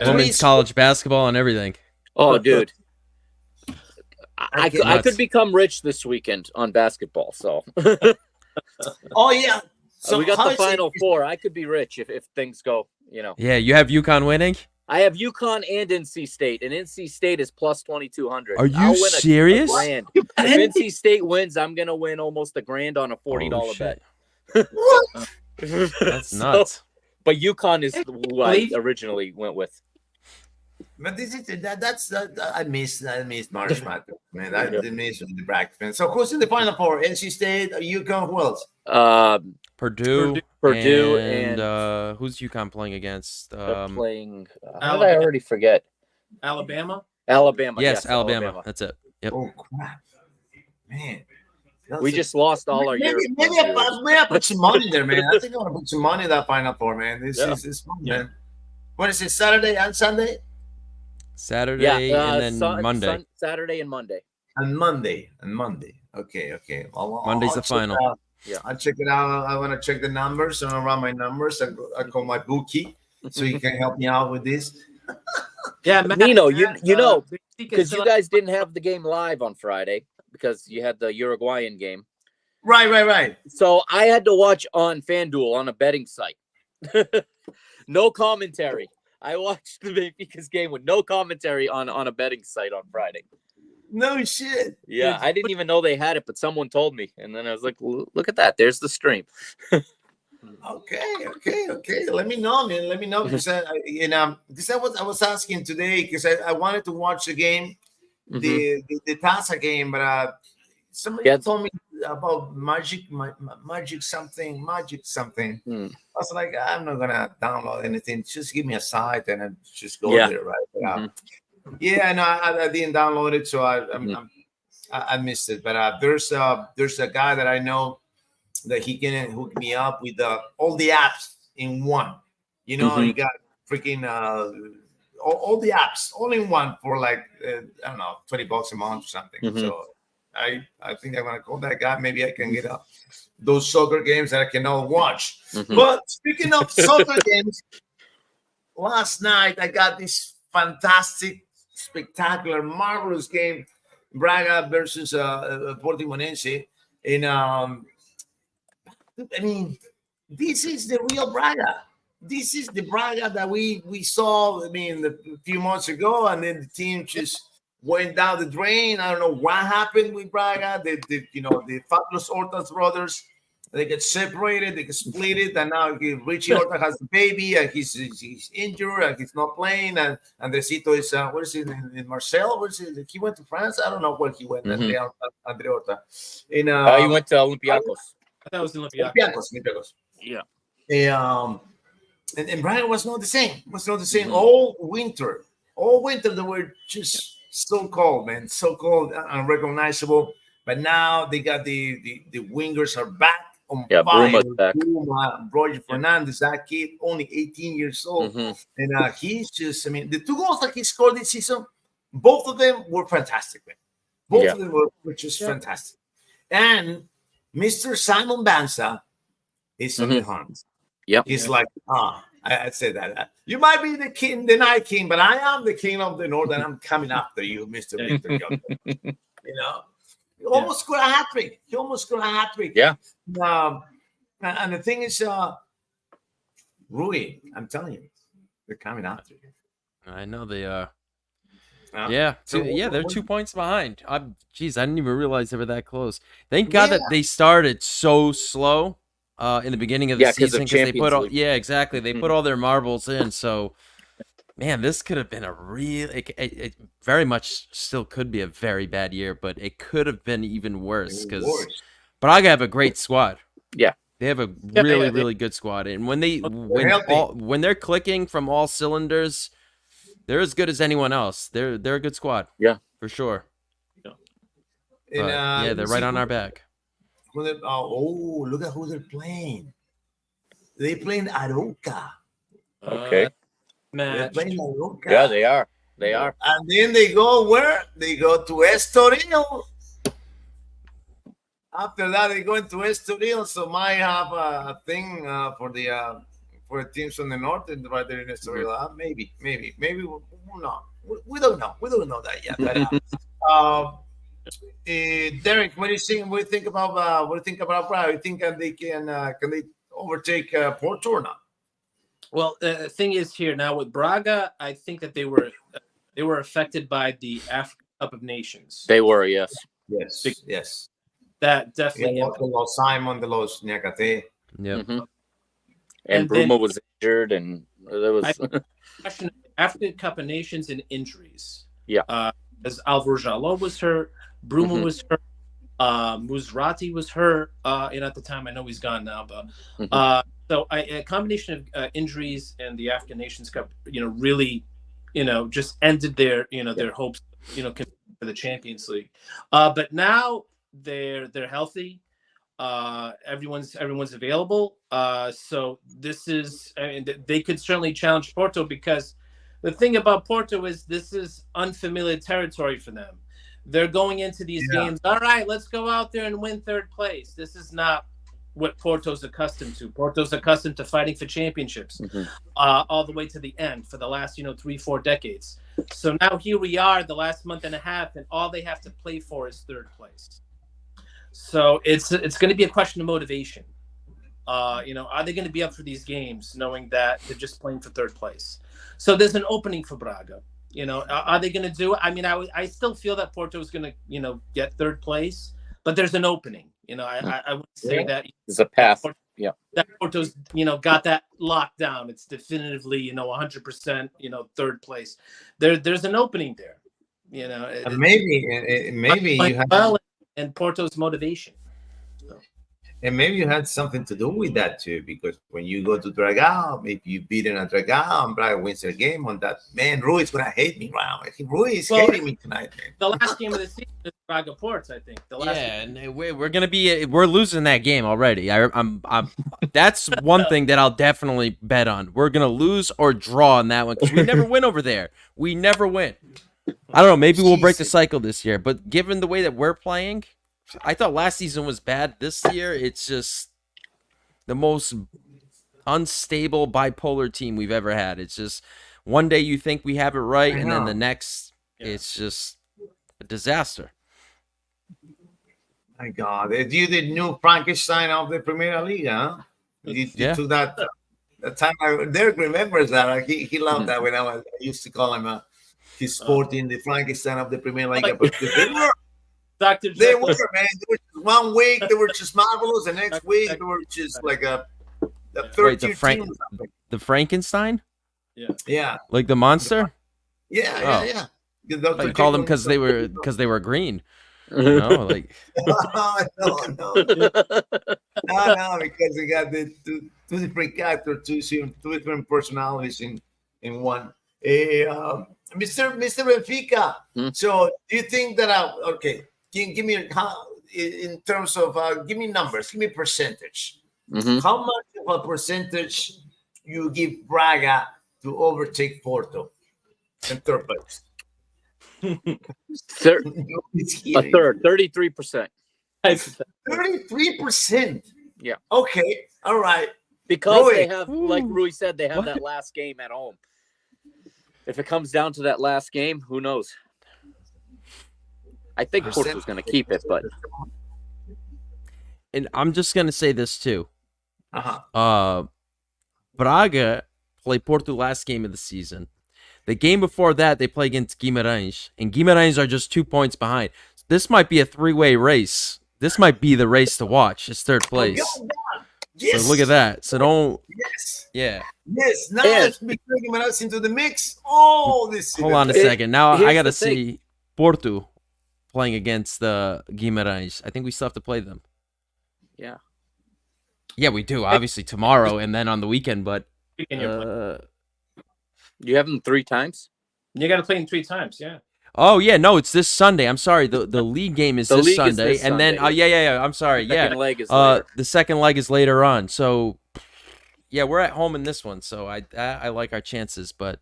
Women's college basketball and everything. Oh, dude. I could become rich this weekend on basketball. So. Oh, yeah. So we got the Final Four. I could be rich if things go, Yeah, you have UConn winning? I have UConn and NC State, and NC State is plus 2,200. Are you serious? If NC State wins, I'm going to win almost $1,000 on a $40 bet. What? That's nuts. But UConn is who I originally went with. But I miss March Madness, man. I miss the bracket, man. So who's in the Final Four? NC State, UConn, who else? Purdue, and who's UConn playing against? Playing. How did I already forget? Alabama. Yes, Alabama. That's it. Yep. Oh crap, man. We just lost all our. Maybe I put some money there, man. I think I want to put some money in that Final Four, man. This is fun, man. What is it? Saturday and Sunday? Saturday and then Monday. Saturday and Monday. And Monday. Okay. Monday's the final. Yeah, I'll check it out. I want to check the numbers and I'll run my numbers. I call my bookie so he can help me out with this. Yeah, Matt, Nino, because you guys didn't have the game live on Friday because you had the Uruguayan game. Right. So I had to watch on FanDuel on a betting site. No commentary. I watched the Benfica's game with no commentary on a betting site on Friday. No shit. Yeah, I didn't even know they had it, but someone told me, and then I was like, "Look at that! There's the stream." Okay. Let me know, man. Let me know because because I was asking today because I wanted to watch the game, the Taza game, but somebody told me about magic something. I was like, I'm not gonna download anything. Just give me a site and I just go there, right? But, no, I didn't download it, so I missed it. But there's a guy that I know that he can hook me up with all the apps in one. You know, you got freaking all the apps all in one for like I don't know, $20 a month or something. So I think I'm gonna call that guy. Maybe I can get those soccer games that I cannot watch. But speaking of soccer games, last night I got this fantastic, spectacular, marvelous game, Braga versus Portimonense. And I mean, this is the real Braga. This is the Braga that we saw, I mean, a few months ago, and then the team just went down the drain. I don't know what happened with Braga. The Fabulous Horta's brothers, they get separated, they get split it, and now Richie Horta has the baby, and he's injured, and he's not playing, and Andresito is, what is it, in Marseille? What is it? He went to France? I don't know where he went, Andre Horta. He went to Olympiacos. That was Olympiacos. Yeah. And Braga was not the same. All winter they were just so cold, man, so cold, unrecognizable. But now they got the wingers are back on fire. Bruma's back. Roger Fernandez, that kid, only 18 years old, and he's just, I mean, the 2 goals that he scored this season, both of them were fantastic, man. Both of them were just fantastic. And Mr. Simon Banza is on the hunt. He's like, I said that. You might be the king, the night king, but I am the king of the north, and I'm coming after you, Mr. Victor. You know, he almost scored a hat trick. Yeah. And the thing is, Rui, I'm telling you, they're coming after you. I know they are. They're 2 points behind. I didn't even realize they were that close. Thank God that they started so slow in the beginning of the season because they put all they put all their marbles in. So, man, this could have been a real. It very much still could be a very bad year, but it could have been even worse because Braga have a great squad. Yeah, they have a really good squad, and when they're clicking from all cylinders, they're as good as anyone else. They're a good squad. Yeah, for sure. But, they're right on our back. Look at who they're playing. They're playing Arouca. Okay. They're playing Arouca. Yeah, they are. And then they go where? They go to Estoril. After that, they go into Estoril. So might have a thing for the teams from the north and right there in Estoril. Maybe. We'll not. We don't know. We don't know that yet. But, Derek, what do you think? What do you think about Braga? You think they can they overtake Porto or not? Well, the thing is here now with Braga, I think that they were affected by the African Cup of Nations. They were, yes. That definitely. Los Simon, de los Niakate. Yeah. And Bruma was injured, and there was African Cup of Nations and injuries. Yeah. As Alvaro Jaló was hurt, Bruma was hurt, Musrati was hurt, and at the time, I know he's gone now, but so a combination of injuries and the African Nations Cup, really, just ended their hopes, for the Champions League. But now they're healthy. Everyone's available. So this is, they could certainly challenge Porto because the thing about Porto is this is unfamiliar territory for them. They're going into these games. All right, let's go out there and win third place. This is not what Porto's accustomed to. Porto's accustomed to fighting for championships all the way to the end for the last, 3-4 decades. So now here we are the last month and a half, and all they have to play for is third place. So it's going to be a question of motivation. Are they going to be up for these games knowing that they're just playing for third place? So there's an opening for Braga. You know, are they going to do it? I mean, I still feel that Porto is going to, you know, get third place, but there's an opening. You know, I would say that there's a path. That Porto's, you know, got that locked down. It's definitively, you know, 100%, you know, third place. There's an opening there. You know, maybe you have and Porto's motivation. And maybe you had something to do with that too, because when you go to Dragao, if you beat in a Dragao and Braga wins the game on that, man, Rui is gonna hate me now. I think Rui is hating me tonight, man. The last game of the season is Braga Ports, I think. And we're losing that game already. I'm that's one thing that I'll definitely bet on. We're gonna lose or draw on that one because we never win over there. We never win. I don't know. Maybe we'll break the cycle this year, but given the way that we're playing. I thought last season was bad. This year, it's just the most unstable bipolar team we've ever had. It's just one day you think we have it right, and then the next, it's just a disaster. My God, you the new Frankenstein of the Primera Liga, huh? You took that time. Derek remembers that. He loved that when I used to call him he's sporting the Frankenstein of the Primera Liga. But they were, man. They were just 1 week they were just marvelous, the next week they were just like a third tier team. The Frankenstein? Yeah. Like the monster? Yeah. You call them because they were green. You know, like no, because they got the two different characters, two different personalities in one. Mr. Benfica. So do you think that okay? Give me in terms of give me numbers, give me percentage. How much of a percentage you give Braga to overtake Porto in third place? A third, 33%. 33%. Yeah. Okay. All right. Because Rui, they have, like Rui said, they have that last game at home. If it comes down to that last game, who knows? I think Porto's going to keep it, but. And I'm just going to say this too. Braga played Porto last game of the season. The game before that, they play against Guimarães, and Guimarães are just 2 points behind. This might be a three-way race. This might be the race to watch. It's third place. Yes. So look at that. So don't. Yes. Yeah. Yes. Now let's be bringing us into the mix. Oh, this. Hold on a second. Now I got to see Porto playing against the Guimarães. I think we still have to play them. Yeah. Yeah, we do. Obviously tomorrow and then on the weekend, but you have them 3 times? You got to play them 3 times, yeah. Oh yeah, no, it's this Sunday. I'm sorry. The league game is this Sunday, and Sunday. then yeah. I'm sorry. The second leg is later. The second leg is later on. So yeah, we're at home in this one, so I like our chances, but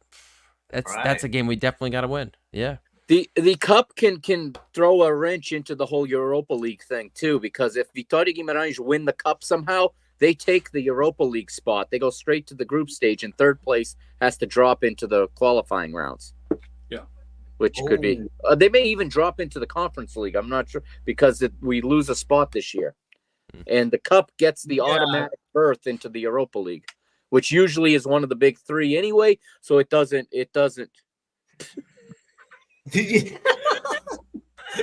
that's a game we definitely got to win. Yeah. The cup can throw a wrench into the whole Europa League thing too, because if Vitória Guimarães win the cup somehow, they take the Europa League spot. They go straight to the group stage, and third place has to drop into the qualifying rounds. Yeah, which could be. They may even drop into the Conference League. I'm not sure because we lose a spot this year, and the cup gets the automatic berth into the Europa League, which usually is one of the big 3 anyway. So it doesn't.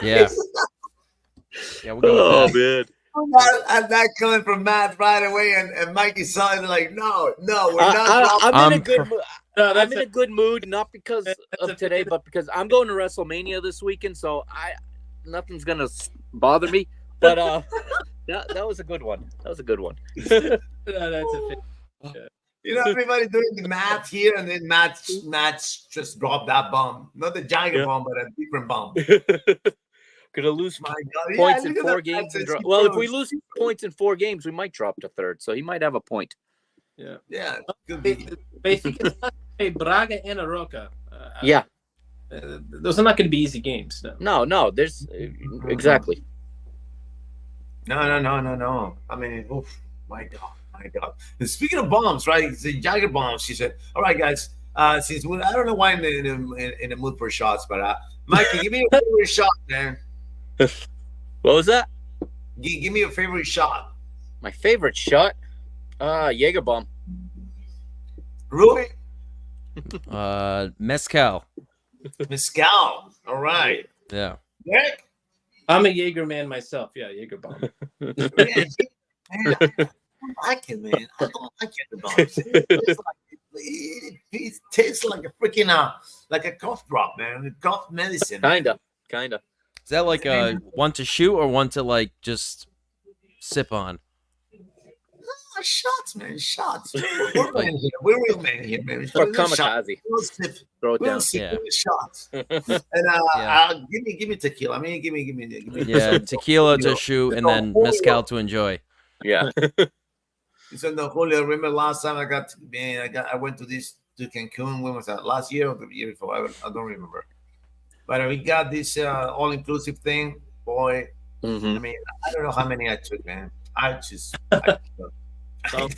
Yeah. We'll go with that. Man. I'm not coming from Matt right away, and Mikey saw it like, no, we're not. I'm in a good mood. I'm in a good mood, not because of today, but because I'm going to WrestleMania this weekend, so nothing's gonna bother me. But that was a good one. That's a You know, everybody doing the math here, and then Matt just dropped that bomb, not the giant bomb, but a different bomb. Gonna lose points in 4 games. Well, if we lose points in 4 games, we might drop to third. So he might have a point. Yeah. Could be. Basically, Braga and Aroca. Those are not going to be easy games. No. There's exactly. No. I mean, my God. And speaking of bombs, right? The Jagger bombs. She said, "All right, guys. Since I don't know why I'm in the mood for shots, but Mikey, give me a favorite shot, man." What was that? Give me a favorite shot. My favorite shot? Jaeger bomb. Rui? Mezcal. Mezcal. All right. Yeah. Derek? I'm a Jaeger man myself. Yeah, Jaeger bomb. Man, I don't like it, man. I don't like it. It tastes like a freaking like a cough drop, man. A cough medicine. Kinda. Is that like a one to shoot or one to like just sip on? Shots, man. Shots. We're men here. We're real men here, man. Or kamikaze. Throw it down. Yeah. Shots. And give me tequila. I mean, give me. Yeah, tequila to shoot and then mezcal to enjoy. Yeah. So the Julio, remember last time I went to Cancun. When was that? Last year or the year before? I don't remember. But we got this all-inclusive thing, boy. Mm-hmm. I mean, I don't know how many I took, man. I don't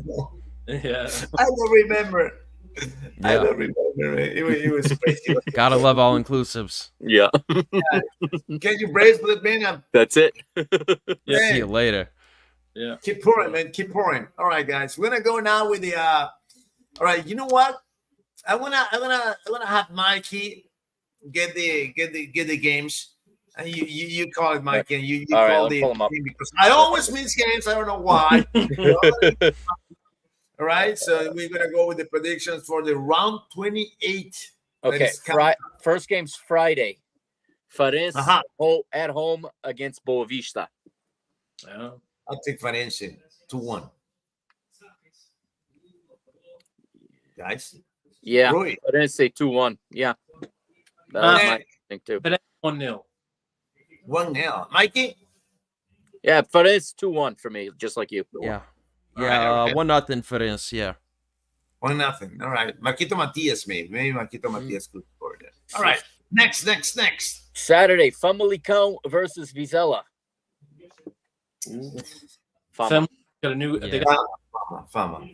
know. Yeah. I don't remember. Yeah. I don't remember. It was crazy. Gotta love all inclusives. Yeah. Can you brace for the man? That's it. See you later. Yeah. Keep pouring, man. Keep pouring. All right, guys. We're gonna go now with the. All right. You know what? I wanna have Mikey get the games. And you call it, Mikey, and you call the game because I always miss games. I don't know why. All right, so we're gonna go with the predictions for the round 28. Okay, first game's Friday. Farense at home against Boavista. Yeah. I'll take Farense 2-1. Guys. Yeah, Roy. Farense 2-1. Yeah, that was my thing too. But 1-0. 1-0. Mikey? Yeah, Farense 2-1 for me, just like you. Yeah. Right, okay. 1-0 for this, yeah. 1-0. All right. Marquito Matias, maybe Marquito Matias could score that. All right. Next. Saturday, Famalicão versus Vizela. Fama got a new. Yeah. They got, Fama.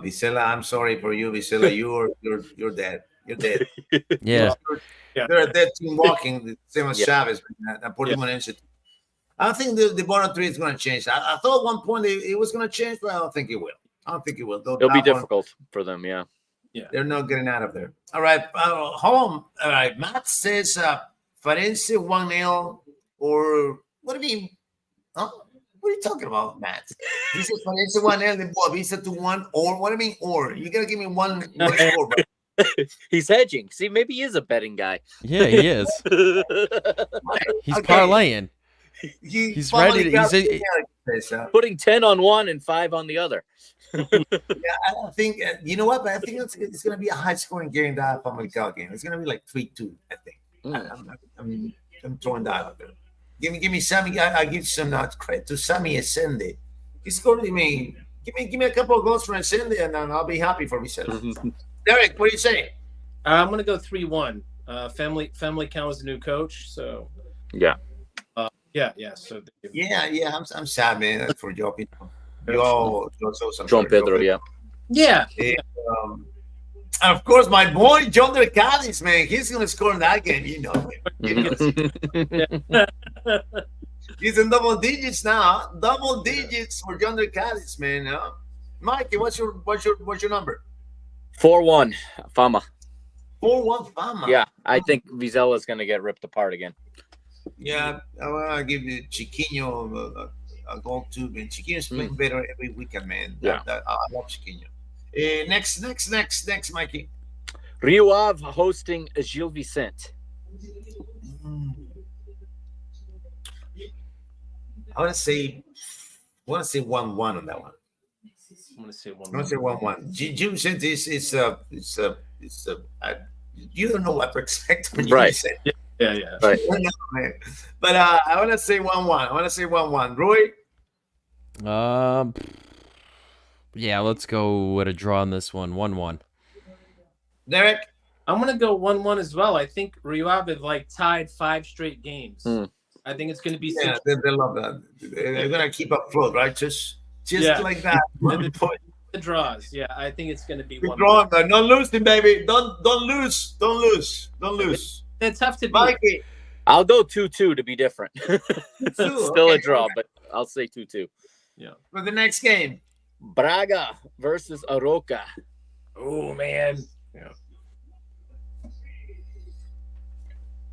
Vizela, I'm sorry for you, Vizela. You're dead. You're dead. Yeah. They're a dead team walking, the same as Chavez. I don't think the bottom three is going to change. I thought at one point it was going to change, but I don't think it will. It'll be difficult for them, yeah. They're not getting out of there. All right, home. All right, Matt says Farense 1-0 or what do you mean? Huh? What are you talking about, Matt? He said Farense 1-0, the Boavista 2-1, or what do you mean? Or you got to give me one score, bro. He's hedging. See, maybe he is a betting guy. Yeah, he is. He's parlaying. He's ready. He's putting 10 on one and 5 on the other. Yeah, I think you know what? But I think it's going to be a high-scoring game. That Famalicão game. It's going to be like 3-2. I think. I'm throwing that out there. Give me Sammy. I give some credit to Sammy Ascende. He scored me. Give me a couple of goals for Ascende, and then I'll be happy for myself. Derek, what do you say? I'm gonna go 3-1. Famalicão is the new coach, so yeah. So I'm sad, man, for Joe Pedro. John Pedro, yeah. And of course, my boy John Cadiz, man, he's gonna score in that game. You know, he's in double digits now. Double digits for John Cadiz, man. Mikey, what's your number? 4-1 Fama. 4-1 Fama. Yeah, I think Vizela is going to get ripped apart again. Yeah, I want to give you Chiquinho a goal too, man. Chiquinho's playing better every weekend, man. I love Chiquinho. Next, Mikey. Rio Ave hosting Gil Vicente. I want to say 1-1 on that one. I'm gonna say 1-1. Gil Vicente is you don't know what to expect when right. Yeah. Right. But I want to say 1-1. Roy? Yeah, let's go with a draw on this one. 1-1. Derek? I'm gonna go 1-1 as well. I think Rio Ave have tied 5 straight games. I think it's gonna be they love that. They're gonna keep up float, right? Just like that. The draws. Yeah, I think it's gonna be 1-1. Draw, not losing, baby. Don't lose. It's tough to beat. Mikey. I'll go 2-2 to be different. Still a draw, but I'll say 2-2. Yeah. For the next game, Braga versus Aroca. Oh man. Yeah.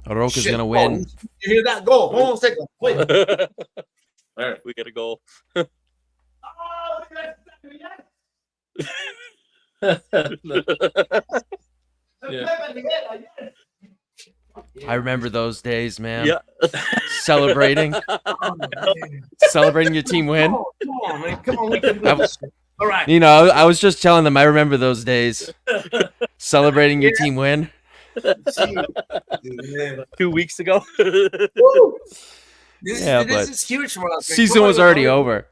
Aroca's Shit. gonna win. Oh, you hear that? Go. Hold on a second. Wait. All right. We got a goal. I remember those days, man. Yeah. Celebrating your team win. Come on, man. Come on. We can do this. All right. You know, I was just telling them I remember those days. Celebrating your team win. Dude, 2 weeks ago. This but is huge for us. Season was already over.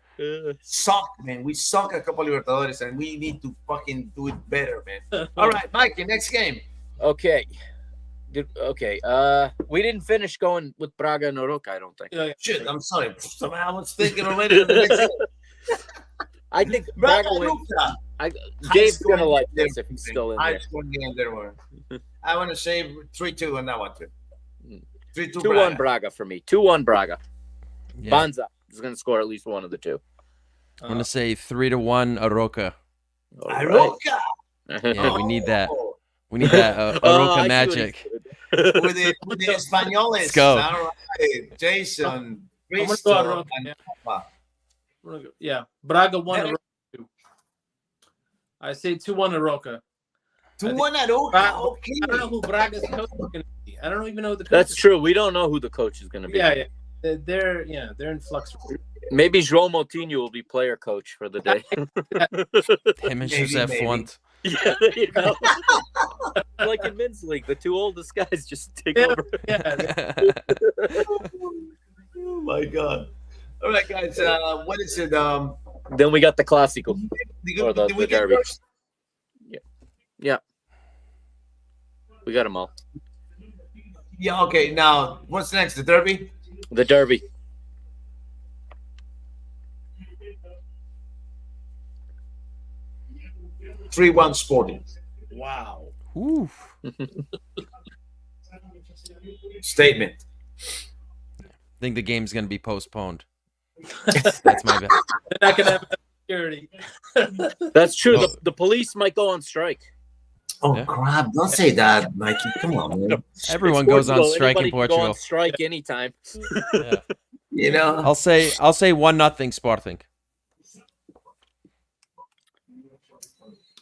Suck, man. We suck at Copa Libertadores, and we need to fucking do it better, man. All right, Mikey, next game. Okay. We didn't finish going with Braga and Oroca, I don't think. Shit, I'm sorry. Somehow I was thinking already of the next game. I think Braga wins. Dave's going to like this if he's still in there. I want to say 3-2 on that one, too. 3-2 2-1 Braga for me. 2-1 Braga. Yeah. Banza is going to score at least one of the two. I'm gonna say 3-1 Aroca. Aroca. Yeah, we need that. We need that Aroca magic. With the Españoles. Let's go. All right. Jason, Cristo, yeah. Braga 1, Aroca 2. I say 2-1 Aroca. 2-1 Aroca. Okay. I don't know who Braga's coach is going to be. I don't even know who the coach That's is. true. We don't know who the coach is going to be. Yeah. They're in flux. Maybe João Moutinho will be player coach for the day. Him and Joseph Font. Yeah, there you go. Like in men's league, the two oldest guys just take over. Yeah. Oh my God! All right, guys. What is it? Then we got the Clásico. Or Did we the get derby. first? Yeah. We got them all. Yeah. Okay. Now, what's next? The derby. The derby. Three 1 Sporting. Wow. Ooh. Statement. I think the game's gonna be postponed. That's my bet. They're not going to have security. That's true. The police might go on strike. Oh Yeah. crap! Don't say that, Mikey. Come on, man. Everyone goes on strike in Anybody can Portugal. Go on strike anytime. Yeah. You know. I'll say 1-0 Sporting.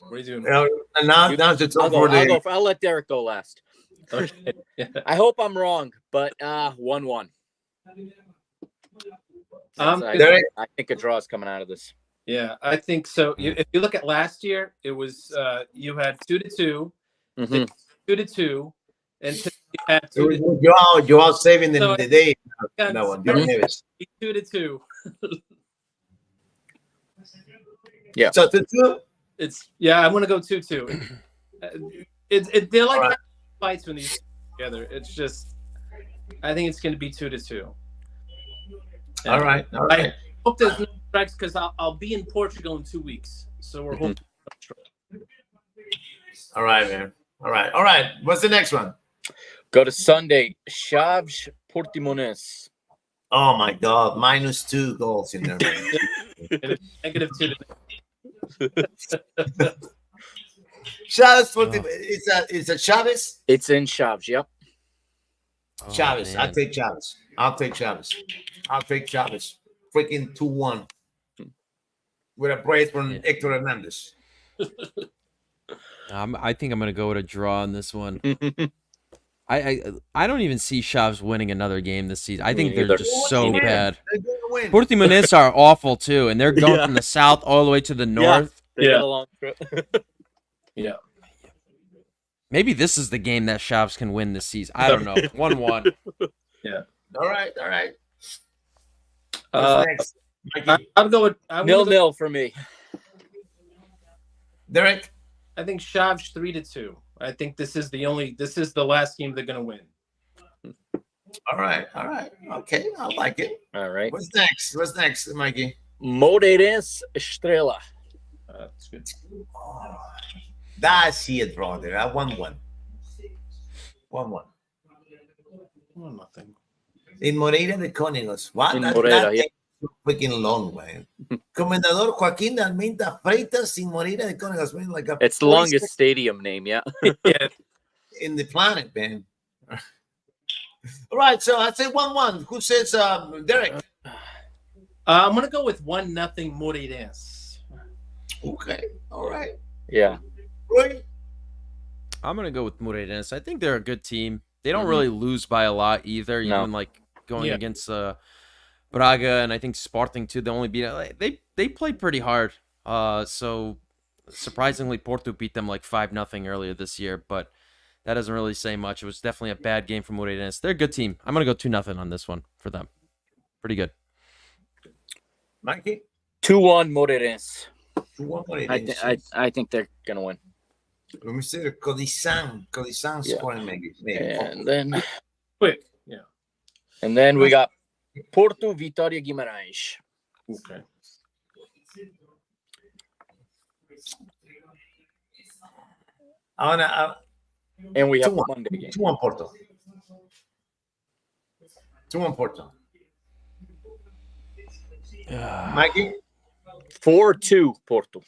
What are you doing? And now it's time for the. I'll let Derek go last. Okay. Yeah. I hope I'm wrong, but 1-1. Derek? I think a draw is coming out of this. Yeah, I think so. If you look at last year, it was you had 2-2, Mhm. 2-2, and today you had 2-2. You're all saving So the day. got No one. Mhm. You're nervous. 2-2. Yeah. So 2-2. I'm gonna go 2-2. They're like All right. fights when these together. It's just I think it's gonna be 2-2. All right. All right. I hope there's no strikes because I'll be in Portugal in 2 weeks, so we're hoping. All right, man. All right. All right. What's the next one? Go to Sunday. Chaves Portimonense. Oh my God! -2 goals in there. Man. And it's -2. Chaves, it's a Chaves. It's in Chaves. Yep. Oh, Chaves. man. I'll take Chaves. I'll take Chaves. Freaking 2-1 with a brace from Hector Hernandez. I think I'm gonna go with a draw on this one. I don't even see Chaves winning another game this season. I think they're neither. just so Yeah. bad. They're gonna win. Portimonense are awful too, and they're going Yeah. from the south all the way to the north. They got a long trip. Yeah. Maybe this is the game that Chaves can win this season. I don't know. 1-1. All right. Uh, What's next? Mikey? I'll go with 0-0 for me. Derek. I think Chaves 3-2. I think this is the last game they're gonna win. All right. Okay, I like it. All right. What's next, Mikey? Moreirense Estrela. That's good. Oh, that's it, brother. I 1-1. 1-1. 1-0. In Moreira de Cónegos. What? In That Moreira, yeah. takes freaking long, man. Comendador Joaquín de Almeida Freitas in Moreira de Cónegos, man. Like It's the longest stadium name, yeah. Yeah. in the planet, man. All right, so I say 1-1. Who says Derek? I'm gonna go with 1-0 Moreirense. Okay, all right. Yeah. Roy? I'm gonna go with Moreirense. I think they're a good team. They don't really lose by a lot either. No. Even like going against Braga and I think Sporting too. They only beat they played pretty hard. So surprisingly, Porto beat them like 5-0 earlier this year, but that doesn't really say much. It was definitely a bad game for Moreirense. They're a good team. I'm gonna go 2-0 on this one for them. Pretty good. Mikey? 2-1 Moreirense. 2-1 Moreirense. I think they're gonna win. Let me see the Codisang scoring maybe. And then Quick. Yeah. and then we got Porto Vitória Guimarães. Okay. And we have 2-1. Monday game. 2-1 Porto. 2-1 Porto. Mikey? 4-2 Porto.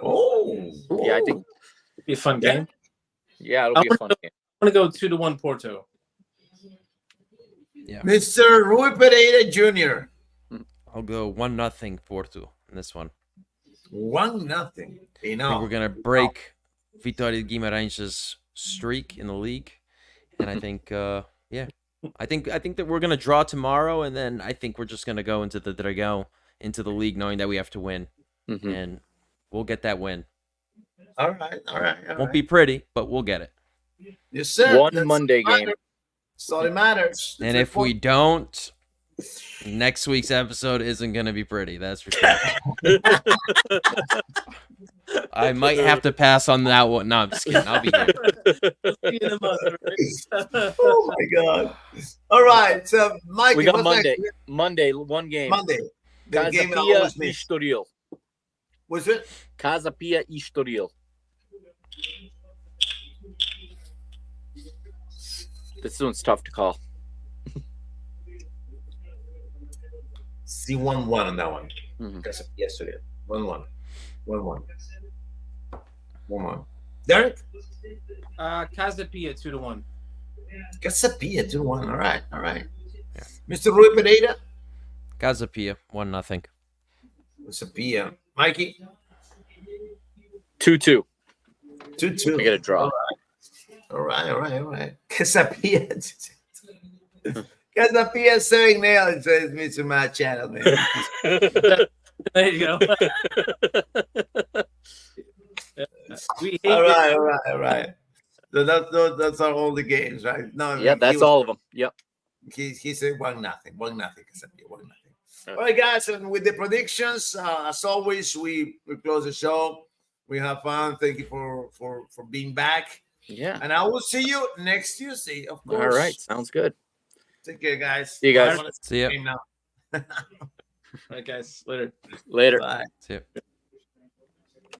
Oh. Yeah, I think. Be a fun game. Yeah, it'll be a fun game. I'm gonna go 2-1 Porto. Yeah. Mr. Rui Pereira Jr. I'll go 1-0 Porto in this one. 1-0. I think we're gonna break Vitória Guimarães' streak in the league, and I think, I think that we're gonna draw tomorrow, and then I think we're just gonna go into the Dragão, into the league, knowing that we have to win, and we'll get that win. All right. Won't be pretty, but we'll get it. Yes, sir. One Monday game. That's all that matters. And if we don't, next week's episode isn't gonna be pretty. That's for sure. I might have to pass on that one. No, I'm just kidding. I'll be here. Oh my God! All right, so Mike, We got what's Monday. next? Monday, one game. Monday. The Casa game I Pia always e miss. Estoril. Was it? Casa Pia e Estoril. This one's tough to call. See 1-1 on that one. Mhm. Yesterday, 1-1, 1-1, 1-1. Derek, Casa Pia 2-1. Casapia 2-1. All right. Mr. Rui Pereira, Casa Pia 1-0. Casapia. Mikey, 2-2. 2-2. I got a draw. All right. Casapia. Casapia saying nail. It says me to my channel, man. There you go. We hate All right. So that's our all the games, right? No, Yeah, that's all of them. Yep. He said 1-0. 1-0. Casapia 1-0. All right, guys, and with the predictions, as always, we close the show. We have fun. Thank you for being back. Yeah. And I will see you next Tuesday, of course. All right. Sounds good. Take care, guys. See you guys. See ya. Now. All right, guys. Later. Later. Bye. See ya.